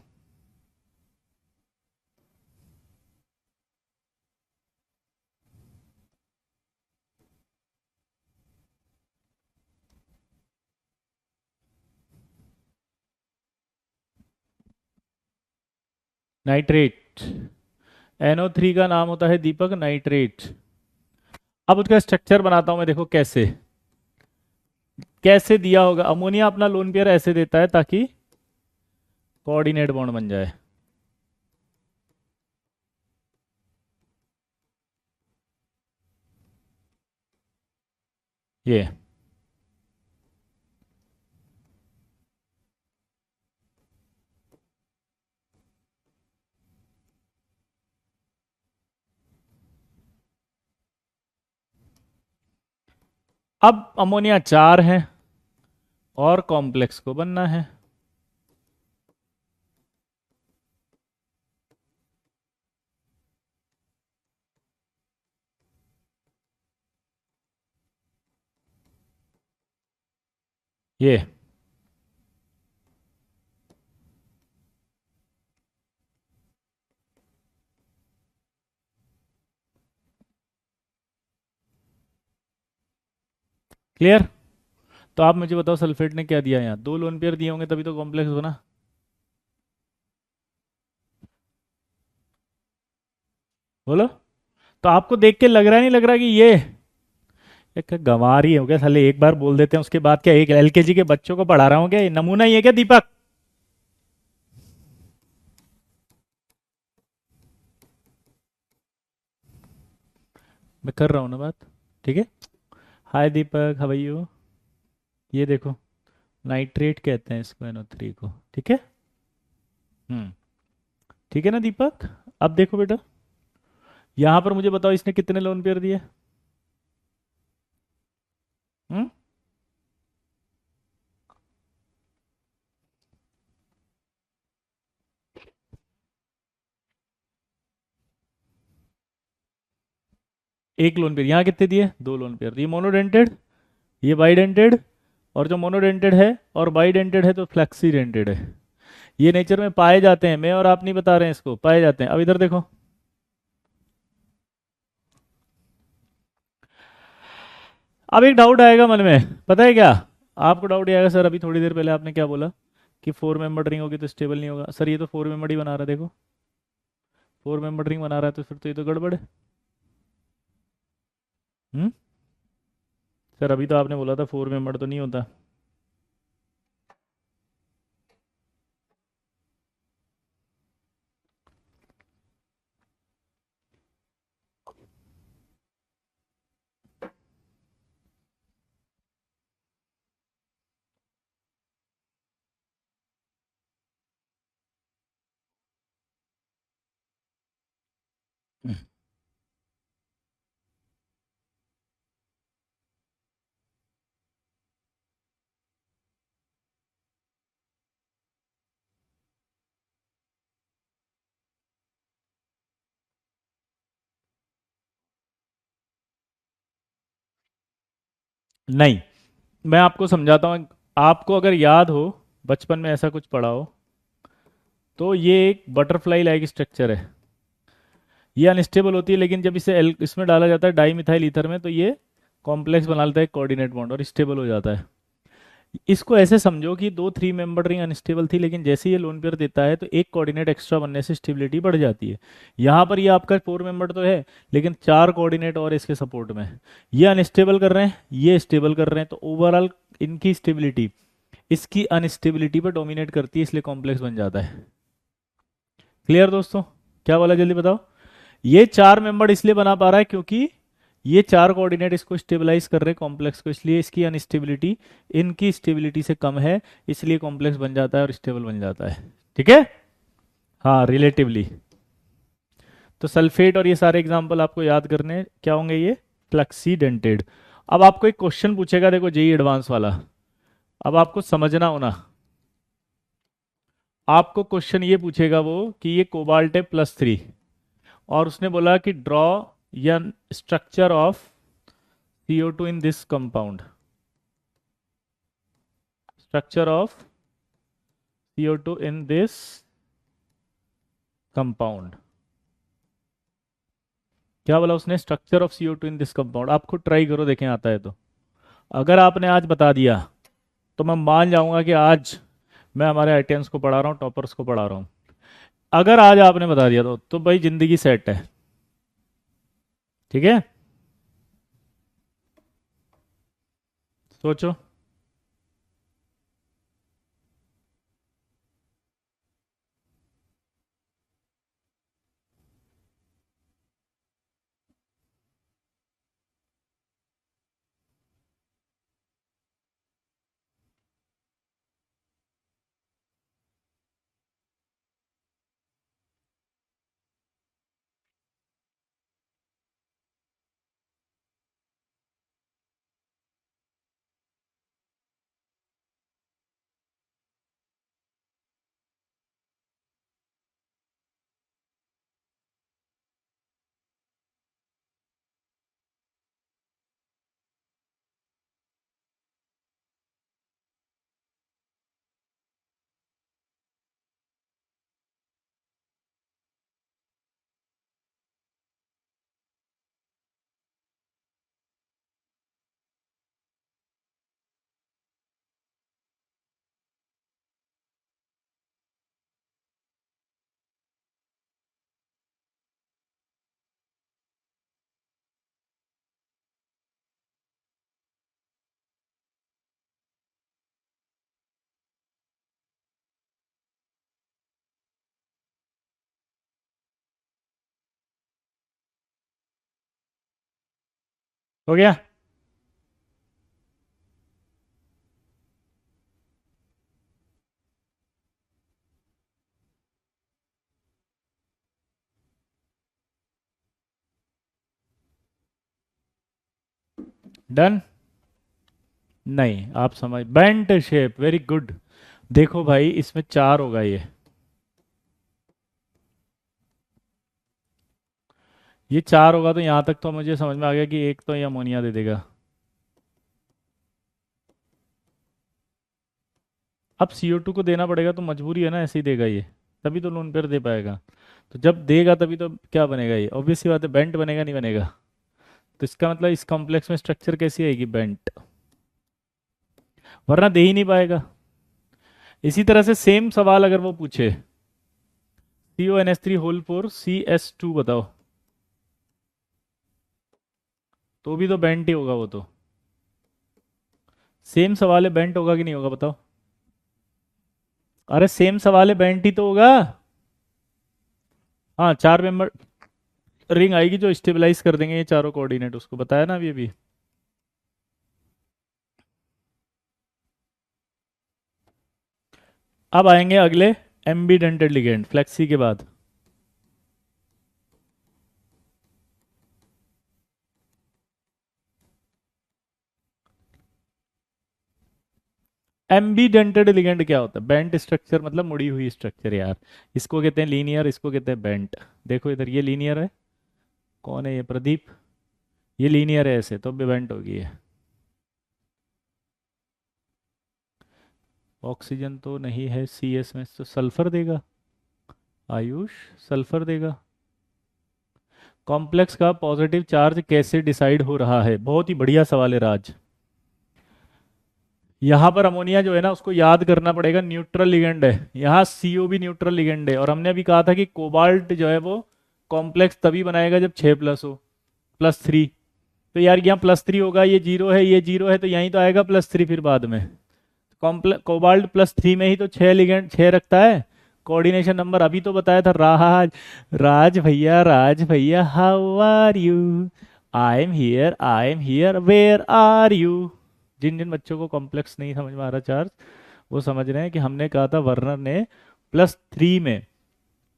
S1: नाइट्रेट। NO3 का नाम होता है दीपक नाइट्रेट। अब उसका स्ट्रक्चर बनाता हूं मैं, देखो कैसे कैसे दिया होगा। अमोनिया अपना लोन पेयर ऐसे देता है ताकि कोऑर्डिनेट बॉन्ड बन जाए। ये अब अमोनिया 4 है और कॉम्प्लेक्स को बनना है। ये क्लियर। तो आप मुझे बताओ सल्फेट ने क्या दिया यहाँ, 2 लोन पेयर दिए होंगे तभी तो कॉम्प्लेक्स बना। बोलो। तो आपको देख के लग रहा नहीं, लग रहा कि ये एक गंवार ही हो गया साले, एक बार बोल देते हैं उसके बाद क्या एक LKG के बच्चों को पढ़ा रहा हूँ क्या, ये नमूना ही है क्या दीपक। मैं कर रहा हूँ ना बात, ठीक है। हाय दीपक, हाउ आर यू। ये देखो, नाइट्रेट कहते हैं इसको, NO3 को, ठीक है। हम्म, ठीक है ना दीपक। अब देखो बेटा, यहां पर मुझे बताओ इसने कितने लोन पेयर दिए। हम्म, एक लोन पेयर। यहाँ कितने दिए, 2 लोन पेयर। ये मोनोडेंटेड, ये बाइडेंटेड, और जो मोनोडेंटेड है और बाइडेंटेड है तो फ्लेक्सीडेंटेड है। ये नेचर में पाए जाते हैं, मैं और आप नहीं बता रहे हैं, इसको पाए जाते हैं। अब इधर देखो, अब एक डाउट आएगा मन में, पता है क्या। आपको डाउट आएगा सर अभी थोड़ी देर पहले आपने क्या बोला कि 4 मेंबर रिंग होगी तो स्टेबल नहीं होगा। सर ये तो 4 मेंबर ही बना रहा है, देखो 4 मेंबर रिंग बना रहा है, तो फिर तो ये तो गड़बड़ है। हम्म, सर अभी तो आपने बोला था 4 मेंबर तो नहीं होता। नहीं, मैं आपको समझाता हूँ। आपको अगर याद हो, बचपन में ऐसा कुछ पढ़ा हो, तो ये एक बटरफ्लाई लाइक स्ट्रक्चर है। ये अनस्टेबल होती है, लेकिन जब इसे इसमें डाला जाता है डाई मिथाइल ईथर में, तो ये कॉम्प्लेक्स बना लेता है कोऑर्डिनेट बॉन्ड और स्टेबल हो जाता है। इसको ऐसे समझो कि 2 3 मेंबर रिंग अनस्टेबल थी, लेकिन जैसे ये लोन पेयर देता है तो एक कोऑर्डिनेट एक्स्ट्रा बनने से स्टेबिलिटी बढ़ जाती है। यहाँ पर ये आपका 4 मेंबर तो है, लेकिन 4 कोऑर्डिनेट और इसके सपोर्ट में है। ये अनस्टेबल कर रहे हैं, ये स्टेबल कर रहे हैं, तो ओवरऑल इनकी स्टेबिलिटी इसकी अनस्टेबिलिटी पर डोमिनेट करती है, इसलिए कॉम्प्लेक्स बन जाता है। क्लियर दोस्तों, क्या बोला जल्दी बताओ। ये 4 मेंबर इसलिए बना पा रहा है क्योंकि ये 4 कोऑर्डिनेट इसको स्टेबलाइज कर रहे हैं कॉम्प्लेक्स को, इसलिए इसकी अनस्टेबिलिटी इनकी स्टेबिलिटी से कम है, इसलिए कॉम्प्लेक्स बन जाता है और स्टेबल बन जाता है। ठीक है, हाँ रिलेटिवली। तो सल्फेट और ये सारे एग्जांपल आपको याद करने क्या होंगे, ये फ्लक्सीडेंटेड। अब आपको एक क्वेश्चन पूछेगा, देखो जेई एडवांस वाला, अब आपको समझना होना। आपको क्वेश्चन ये पूछेगा वो कि ये कोबाल्ट है +3, और उसने बोला कि ड्रॉ या structure of CO2 in this compound, structure of CO2 in this compound. क्या बोला उसने, structure of CO2 in this compound. आप खुद ट्राई करो, देखें आता है तो। अगर आपने आज बता दिया तो मैं मान जाऊंगा कि आज मैं हमारे आईटीएंस को पढ़ा रहा हूँ, टॉपर्स को पढ़ा रहा हूँ। अगर आज आपने बता दिया तो भाई जिंदगी सेट है। ठीक है, सोचो। हो गया। डन। नहीं, आप समझ, बेंट शेप, वेरी गुड। देखो भाई, इसमें चार होगा ये चार होगा, तो यहाँ तक तो मुझे समझ में आ गया कि एक तो ये अमोनिया दे देगा। अब CO2 को देना पड़ेगा, तो मजबूरी है ना, ऐसे ही देगा ये, तभी तो लोन पेयर दे पाएगा। तो जब देगा तभी तो क्या बनेगा, ये ऑब्वियस सी बात है, बेंट बनेगा नहीं बनेगा। तो इसका मतलब इस कॉम्प्लेक्स में स्ट्रक्चर कैसी आएगी, बेंट, वरना दे ही नहीं पाएगा। इसी तरह से सेम सवाल अगर वो पूछे, CONH3 होल 4 CS2 बताओ, तो भी तो बेंट ही होगा वो तो। सेम सवाल है, बेंट होगा कि नहीं होगा बताओ। अरे सेम सवाल है, बेंट ही तो होगा। हाँ, चार मेंबर रिंग आएगी जो स्टेबलाइज कर देंगे ये चारों कोऑर्डिनेट, उसको बताया ना अभी अभी। अब आएंगे अगले, एम्बीडेंटेड लिगेंड फ्लेक्सी के बाद। एम्बीडेंटेड लिगेंड क्या होता है? बेंट स्ट्रक्चर मतलब मुड़ी हुई स्ट्रक्चर यार। इसको कहते हैं लीनियर, इसको कहते हैं बेंट। देखो इधर, ये लीनियर है, कौन है ये, प्रदीप। ये लीनियर है ऐसे, तो बेंट होगी ये। ऑक्सीजन तो नहीं है CS में, तो सल्फर देगा। आयुष, सल्फर देगा। कॉम्प्लेक्स का पॉजिटिव चार्ज कैसे डिसाइड हो रहा है? बहुत ही बढ़िया सवाल है राज। यहाँ पर अमोनिया जो है ना, उसको याद करना पड़ेगा, न्यूट्रल लिगेंड है। यहाँ CO भी न्यूट्रल लिगेंड है, और हमने अभी कहा था कि कोबाल्ट जो है वो कॉम्प्लेक्स तभी बनाएगा जब 6+ हो, +3। तो यार यहाँ +3 होगा, ये जीरो है, ये जीरो है, तो यहीं तो आएगा +3 फिर बाद में। कॉम्प्ले कोबाल्ट +3 में ही तो 6 लिगेंड 6 रखता है। कोऑर्डिनेशन नंबर अभी तो बताया था, राज। राज भैया, राज भैया, how are you? I am here, where are you? जिन जिन बच्चों को कॉम्प्लेक्स नहीं समझ में आ रहा चार्ज, वो समझ रहे हैं कि हमने कहा था, वर्नर ने +3 में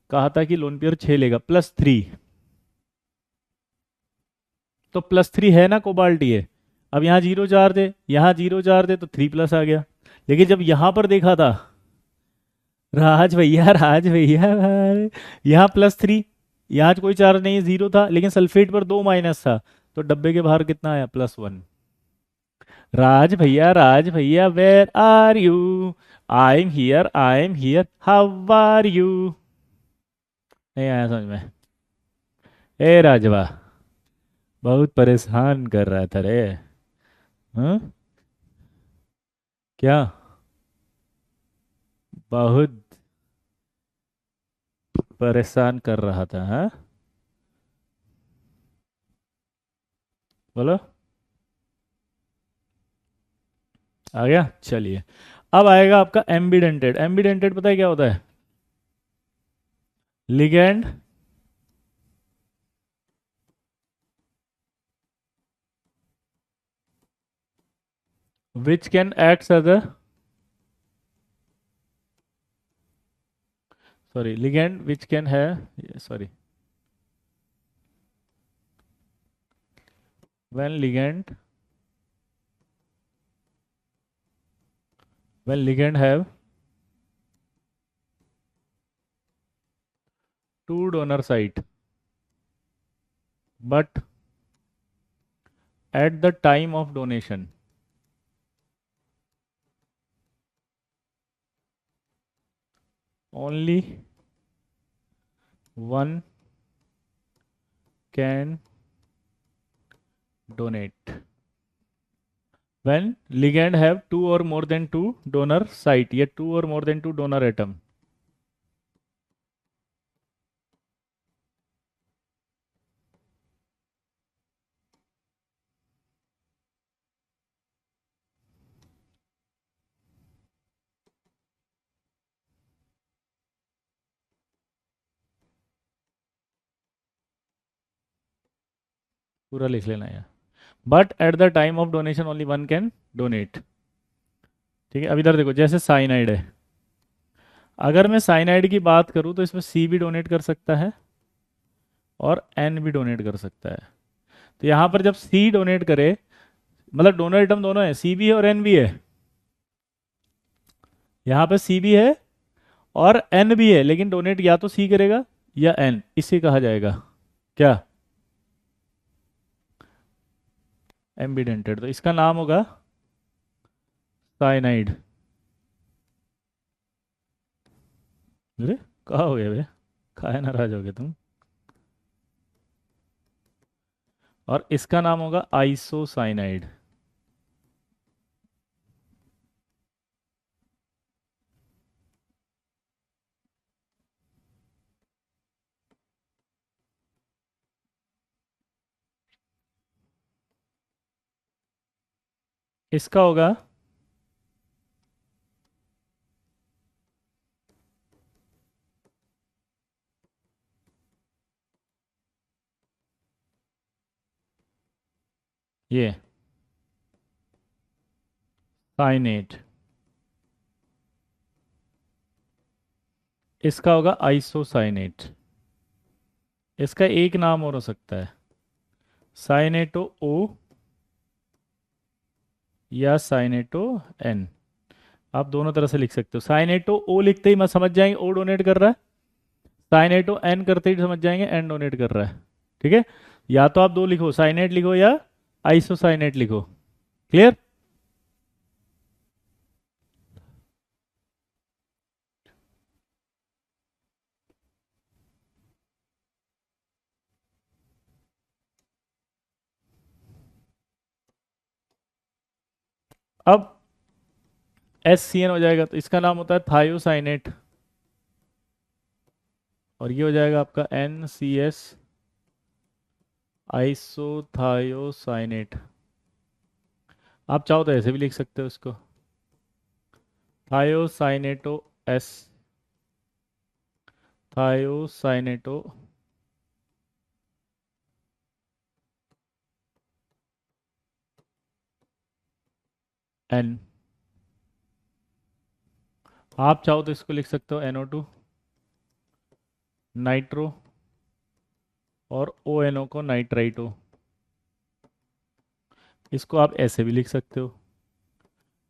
S1: कहा था कि लोन पेयर 6 लेगा, +3। तो +3 है ना कोबाल्ट ये। अब यहाँ जीरो चार्ज है, यहाँ जीरो चार्ज है, तो 3+ आ गया। लेकिन जब यहाँ पर देखा था, राज भैया, राज भैया, यहाँ +3, यहाँ कोई चार्ज नहीं, जीरो था, लेकिन सल्फेट पर 2 माइनस था, तो डब्बे के बाहर कितना आया, +1। राज भैया, राज भैया, where are you? I am here, how are you? नहीं आया समझ में? ए राजवा, बहुत परेशान कर रहा था रे। हाँ, क्या? बहुत। परेशान कर रहा था, हाँ। बोलो। आ गया, चलिए। अब आएगा आपका एम्बीडेंटेड। एम्बीडेंटेड पता है क्या होता है? Ligand which can act as a, sorry, ligand which can have, sorry, when ligand, when ligand have two donor site, but at the time of donation only one can donate. When ligand have two or more than two donor site, या two or more than two donor atom. पूरा लिख लेना है। But at the time of donation only one can donate. ठीक है, अब इधर देखो, जैसे साइनाइड है, अगर मैं साइनाइड की बात करूं तो इसमें सी भी डोनेट कर सकता है और एन भी डोनेट कर सकता है। तो यहां पर जब सी डोनेट करे, मतलब डोनर आइटम दोनों है, सी भी है और एन भी है। यहाँ पे सी भी है और एन भी है, लेकिन डोनेट या तो सी करेगा या एन, इसे कहा जाएगा क्या? एम्बिडेंटेड। तो इसका नाम होगा साइनाइड। अरे, कहा हो गया बे, काहे नाराज हो गए तुम? और इसका नाम होगा आइसोसाइनाइड। इसका होगा ये साइनेट। इसका होगा आइसोसाइनेट। इसका एक नाम और हो सकता है, साइनेटो ओ या साइनेटो एन। आप दोनों तरह से लिख सकते हो। साइनेटो ओ लिखते ही मैं समझ जाएंगे ओ डोनेट कर रहा है, साइनेटो एन करते ही समझ जाएंगे एन डोनेट कर रहा है। ठीक है, या तो आप दो लिखो, साइनेट लिखो या आइसोसाइनेट लिखो। क्लियर? अब एस सी एन हो जाएगा तो इसका नाम होता है थायोसाइनेट, और ये हो जाएगा आपका एन सी एस आइसोथायोसाइनेट। आप चाहो तो ऐसे भी लिख सकते हो इसको, थायोसाइनेटो एस, थायोसाइनेटो एन। आप चाहो तो इसको लिख सकते हो NO2 नाइट्रो और ONO को नाइट्राइटो। इसको आप ऐसे भी लिख सकते हो,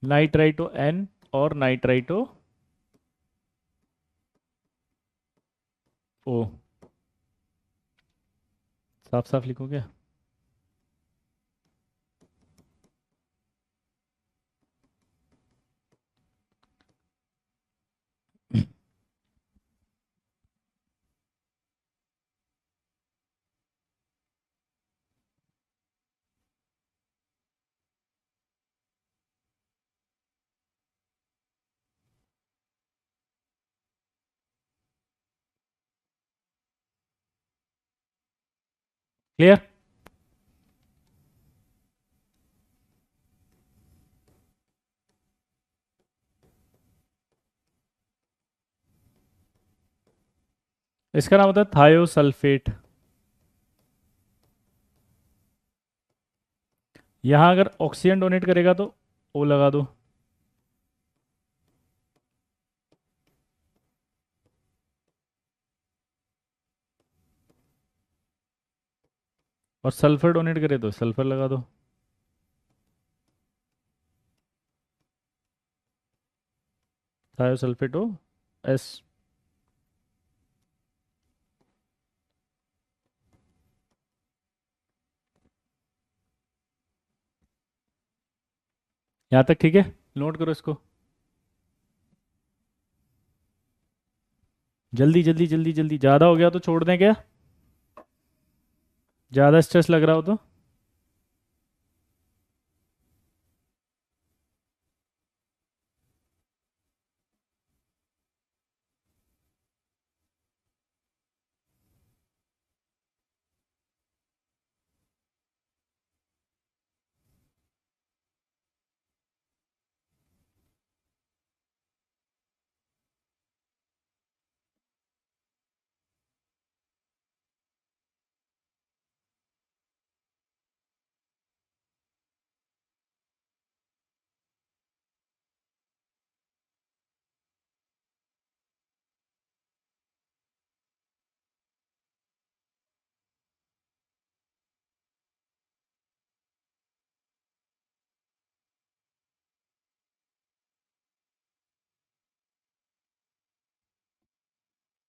S1: नाइट्राइटो एन और नाइट्राइटो ओ। साफ साफ लिखो क्या? क्लियर? इसका नाम होता है थायोसल्फेट। यहां अगर ऑक्सीजन डोनेट करेगा तो ओ लगा दो, और सल्फर डोनेट करे तो सल्फर लगा दो। Thiosulphate O S. यहां तक ठीक है? नोट करो इसको। जल्दी जल्दी जल्दी जल्दी, ज़्यादा हो गया तो छोड़ दें क्या? ज़्यादा स्ट्रेस लग रहा हो तो?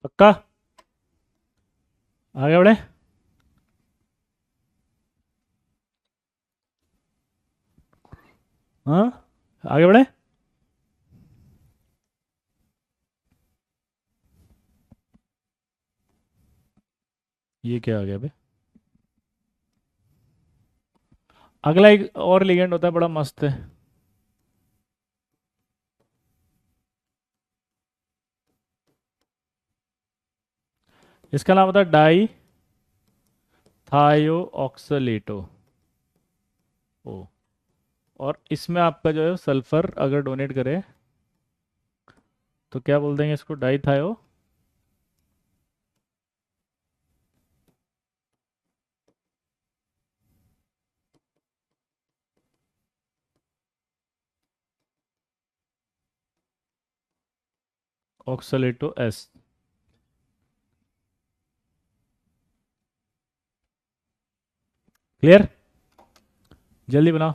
S1: पक्का? आगे बढ़े? हाँ, आगे बढ़े। ये क्या आ गया बे? अगला एक और लिगेंड होता है, बड़ा मस्त है। इसका नाम होता है डाई थायो ऑक्सलेटो ओ। और इसमें आपका जो है सल्फर अगर डोनेट करे तो क्या बोल देंगे इसको? डाई थायो ऑक्सलेटो एस। क्लियर? जल्दी बनाओ।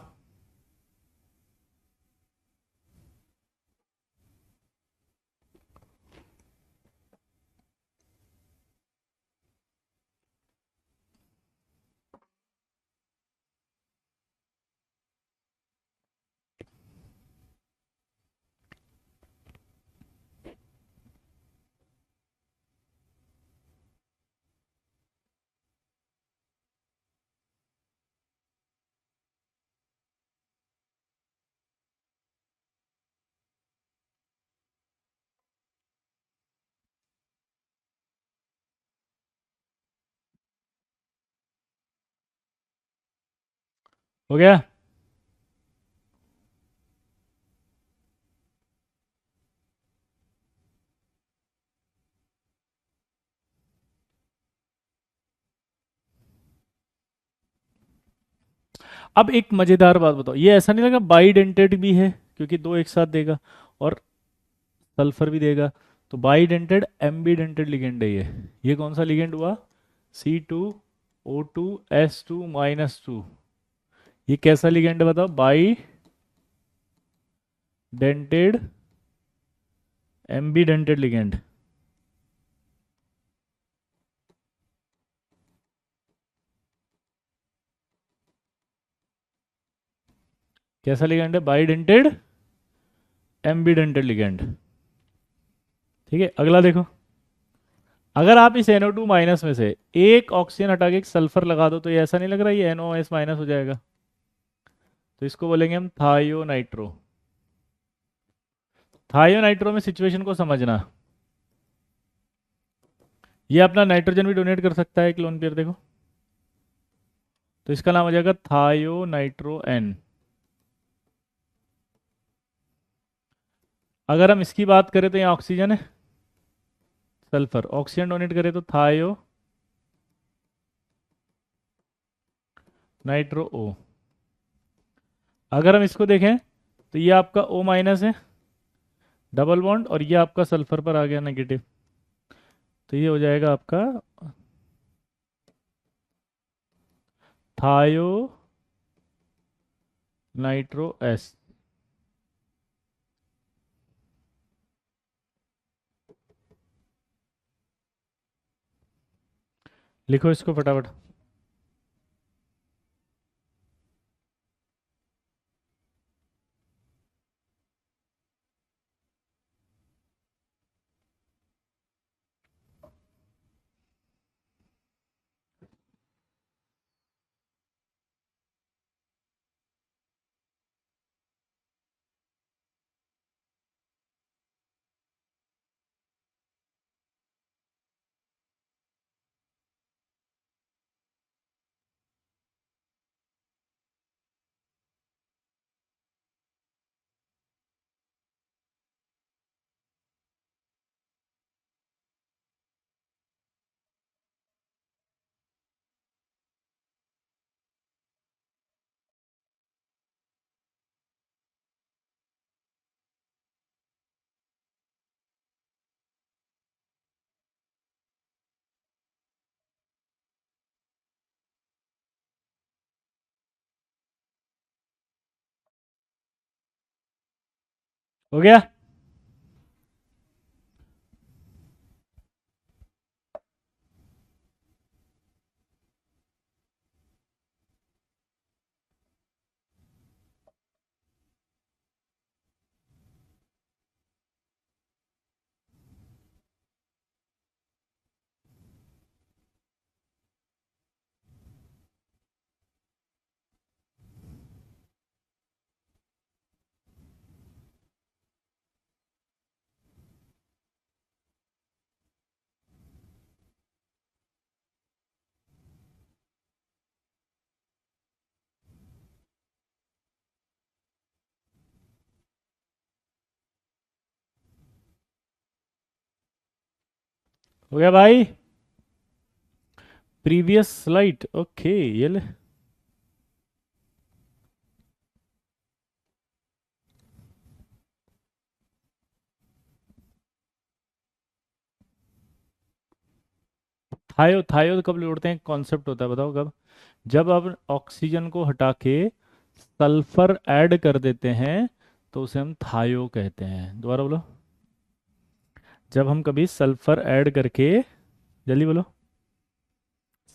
S1: हो गया? अब एक मजेदार बात बताओ, ये ऐसा नहीं लगा बाईडेंटेड भी है क्योंकि दो एक साथ देगा और सल्फर भी देगा, तो बाईडेंटेड एम्बीडेंटेड लिगेंड है ये कौन सा लिगेंड हुआ? C2O2S2-2। ये कैसा लिगेंड है बताओ? Bidentate एम्बीडेंटेड ligand. कैसा लिगेंड है? Bidentate एम्बीडेंटेड ligand. ठीक है, अगला देखो। अगर आप इस NO2 माइनस में से एक ऑक्सीजन हटा के एक सल्फर लगा दो तो ये ऐसा नहीं लग रहा ये NOS माइनस हो जाएगा? तो इसको बोलेंगे हम थायोनाइट्रो। थायोनाइट्रो में सिचुएशन को समझना, ये अपना नाइट्रोजन भी डोनेट कर सकता है एक लोन पेयर, देखो। तो इसका नाम हो जाएगा थायो नाइट्रो एन। अगर हम इसकी बात करें तो यहाँ ऑक्सीजन है, सल्फर, ऑक्सीजन डोनेट करें तो थायो नाइट्रो ओ। अगर हम इसको देखें तो ये आपका O माइनस है, डबल बॉन्ड, और ये आपका सल्फर पर आ गया नेगेटिव। तो ये हो जाएगा आपका थायो नाइट्रो एस। लिखो इसको फटाफट। हो गया। हो गया भाई। प्रीवियस स्लाइड, ओके ये ले। थायो थायो कब जोड़ते हैं, कॉन्सेप्ट होता है, बताओ कब? जब आप ऑक्सीजन को हटा के सल्फर ऐड कर देते हैं तो उसे हम थायो कहते हैं। दोबारा बोलो। जब हम कभी सल्फर ऐड करके, जल्दी बोलो,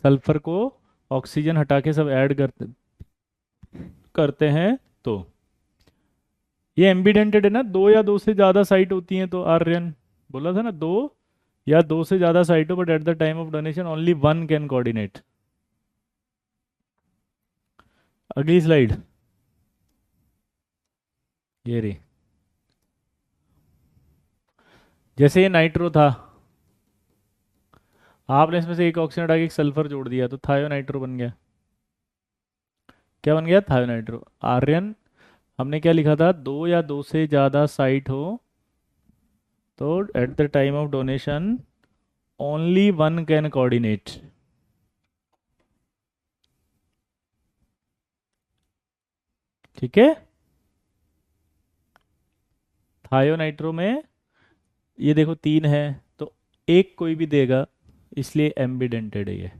S1: सल्फर को ऑक्सीजन हटा के सब ऐड करते करते हैं तो, ये एम्बिडेंटेड है ना, दो या दो से ज्यादा साइट होती हैं तो आर्यन बोला था ना, दो या दो से ज्यादा साइटों, but at the time of donation only one can coordinate. अगली स्लाइड, ये रही। जैसे ये नाइट्रो था, आपने इसमें से एक ऑक्सीजन हटा के एक सल्फर जोड़ दिया तो थायो नाइट्रो बन गया। क्या बन गया? थायो नाइट्रो। आर्यन हमने क्या लिखा था, दो या दो से ज्यादा साइट हो तो at the time of donation only one can coordinate. ठीक है। थायो नाइट्रो में ये देखो तीन है, तो एक कोई भी देगा, इसलिए एम्बिडेंटेड है ये।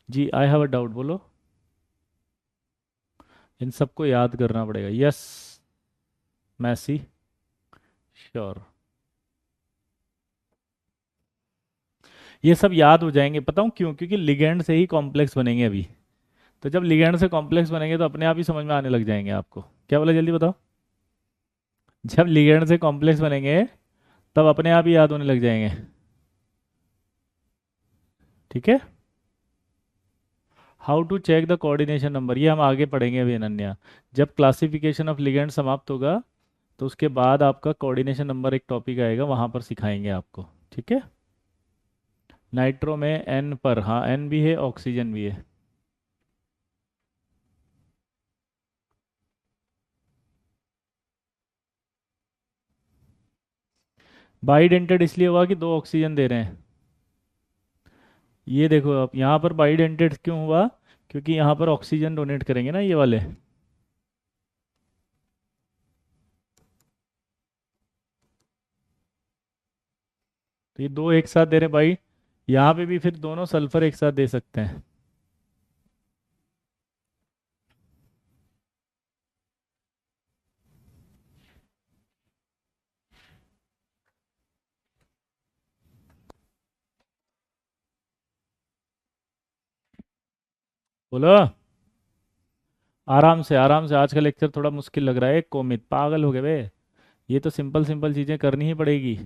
S1: जी आई हैव अ डाउट, बोलो। इन सबको याद करना पड़ेगा। यस मैसी, श्योर। ये सब याद हो जाएंगे, पता हूँ क्यों? क्योंकि लिगेंड से ही कॉम्प्लेक्स बनेंगे अभी। तो जब लिगेंड से कॉम्प्लेक्स बनेंगे तो अपने आप ही समझ में आने लग जाएंगे आपको। क्या बोला, जल्दी बताओ। जब लिगेंड से कॉम्प्लेक्स बनेंगे तब अपने आप ही याद होने लग जाएंगे। ठीक है। How to check the coordination number, ये हम आगे पढ़ेंगे अभी अनन्या। जब क्लासिफिकेशन ऑफ लिगेंड समाप्त होगा तो उसके बाद आपका कोऑर्डिनेशन नंबर एक टॉपिक आएगा, वहां पर सिखाएंगे आपको। ठीक है। नाइट्रो में एन पर, हाँ एन भी है, ऑक्सीजन भी है। बाइडेंटेड इसलिए हुआ कि दो ऑक्सीजन दे रहे हैं। ये देखो आप यहाँ पर बाइडेंटेड क्यों हुआ, क्योंकि यहाँ पर ऑक्सीजन डोनेट करेंगे ना ये वाले। तो ये दो एक साथ दे रहे हैं भाई, यहाँ पे भी फिर दोनों सल्फर एक साथ दे सकते हैं। बोलो। आराम से, आज का लेक्चर थोड़ा मुश्किल लग रहा है, कोमित पागल हो गए बे। ये तो सिंपल सिंपल चीजें करनी ही पड़ेगी।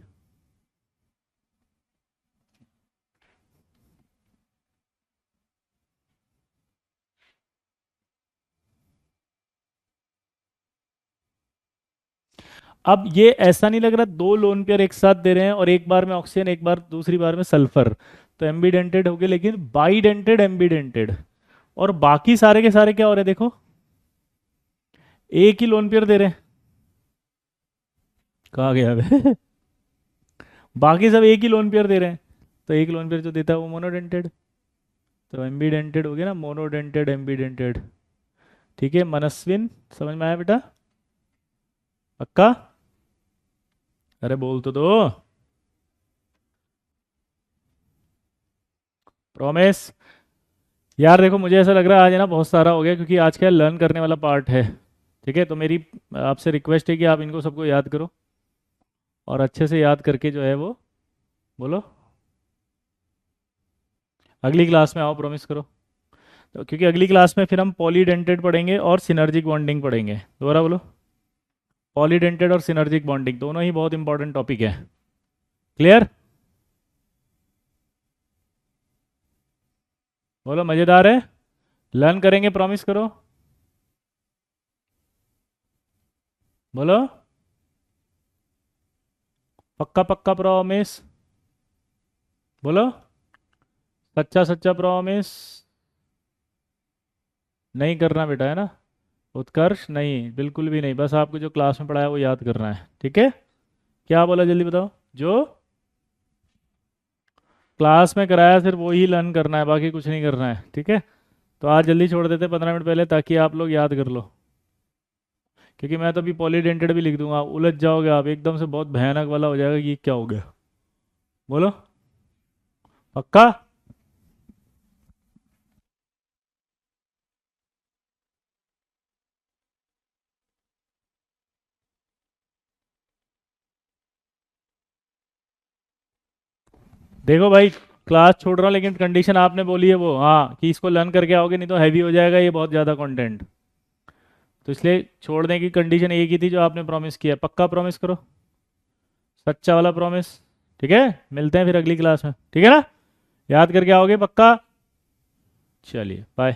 S1: अब ये ऐसा नहीं लग रहा दो लोन पेयर एक साथ दे रहे हैं और एक बार में ऑक्सीजन एक बार दूसरी बार में सल्फर, तो एम्बीडेंटेड हो गए, लेकिन बाइडेंटेड एम्बीडेंटेड। और बाकी सारे के सारे क्या हो रहे हैं देखो, एक ही लोन पेयर दे रहे हैं। कहा गया बे बाकी सब एक ही लोन पेयर दे रहे हैं, तो एक लोन पेयर जो देता है वो मोनोडेंटेड। तो एम्बीडेंटेड हो गया ना, मोनोडेंटेड एम्बीडेंटेड। ठीक है मनस्विन, समझ में आया बेटा? पक्का? अरे बोल तो दो। प्रॉमिस। यार देखो मुझे ऐसा लग रहा है आज है ना बहुत सारा हो गया, क्योंकि आज क्या लर्न करने वाला पार्ट है। ठीक है, तो मेरी आपसे रिक्वेस्ट है कि आप इनको सबको याद करो, और अच्छे से याद करके जो है वो बोलो अगली क्लास में आओ, प्रॉमिस करो। तो क्योंकि अगली क्लास में फिर हम पॉलीडेंटेड पढ़ेंगे और सिनर्जिक बॉन्डिंग पढ़ेंगे। दोबारा बोलो। पॉलीडेंटेड और सिनर्जिक बॉन्डिंग दोनों ही बहुत इंपॉर्टेंट टॉपिक है। क्लियर? बोलो मज़ेदार है? लर्न करेंगे, प्रॉमिस करो। बोलो पक्का पक्का प्रॉमिस। बोलो सच्चा सच्चा प्रॉमिस। नहीं करना बेटा, है ना? उत्कर्ष नहीं, बिल्कुल भी नहीं, बस आपको जो क्लास में पढ़ाया वो याद करना है। ठीक है? क्या बोला जल्दी बताओ। जो क्लास में कराया सिर्फ वो ही लर्न करना है, बाकी कुछ नहीं करना है। ठीक है? तो आज जल्दी छोड़ देते 15 मिनट पहले, ताकि आप लोग याद कर लो। क्योंकि मैं तो अभी पॉलीडेंटेड भी लिख दूंगा, उलझ जाओगे आप एकदम से, बहुत भयानक वाला हो जाएगा कि ये क्या हो गया। बोलो पक्का? देखो भाई, क्लास छोड़ रहा हूँ, लेकिन कंडीशन आपने बोली है वो, हाँ, कि इसको लर्न करके आओगे, नहीं तो हैवी हो जाएगा ये बहुत ज़्यादा कंटेंट। तो इसलिए छोड़ने की कंडीशन एक ही थी जो आपने प्रॉमिस किया। पक्का प्रॉमिस करो, सच्चा वाला प्रॉमिस। ठीक है, मिलते हैं फिर अगली क्लास में, ठीक है ना? याद करके आओगे पक्का? चलिए बाय।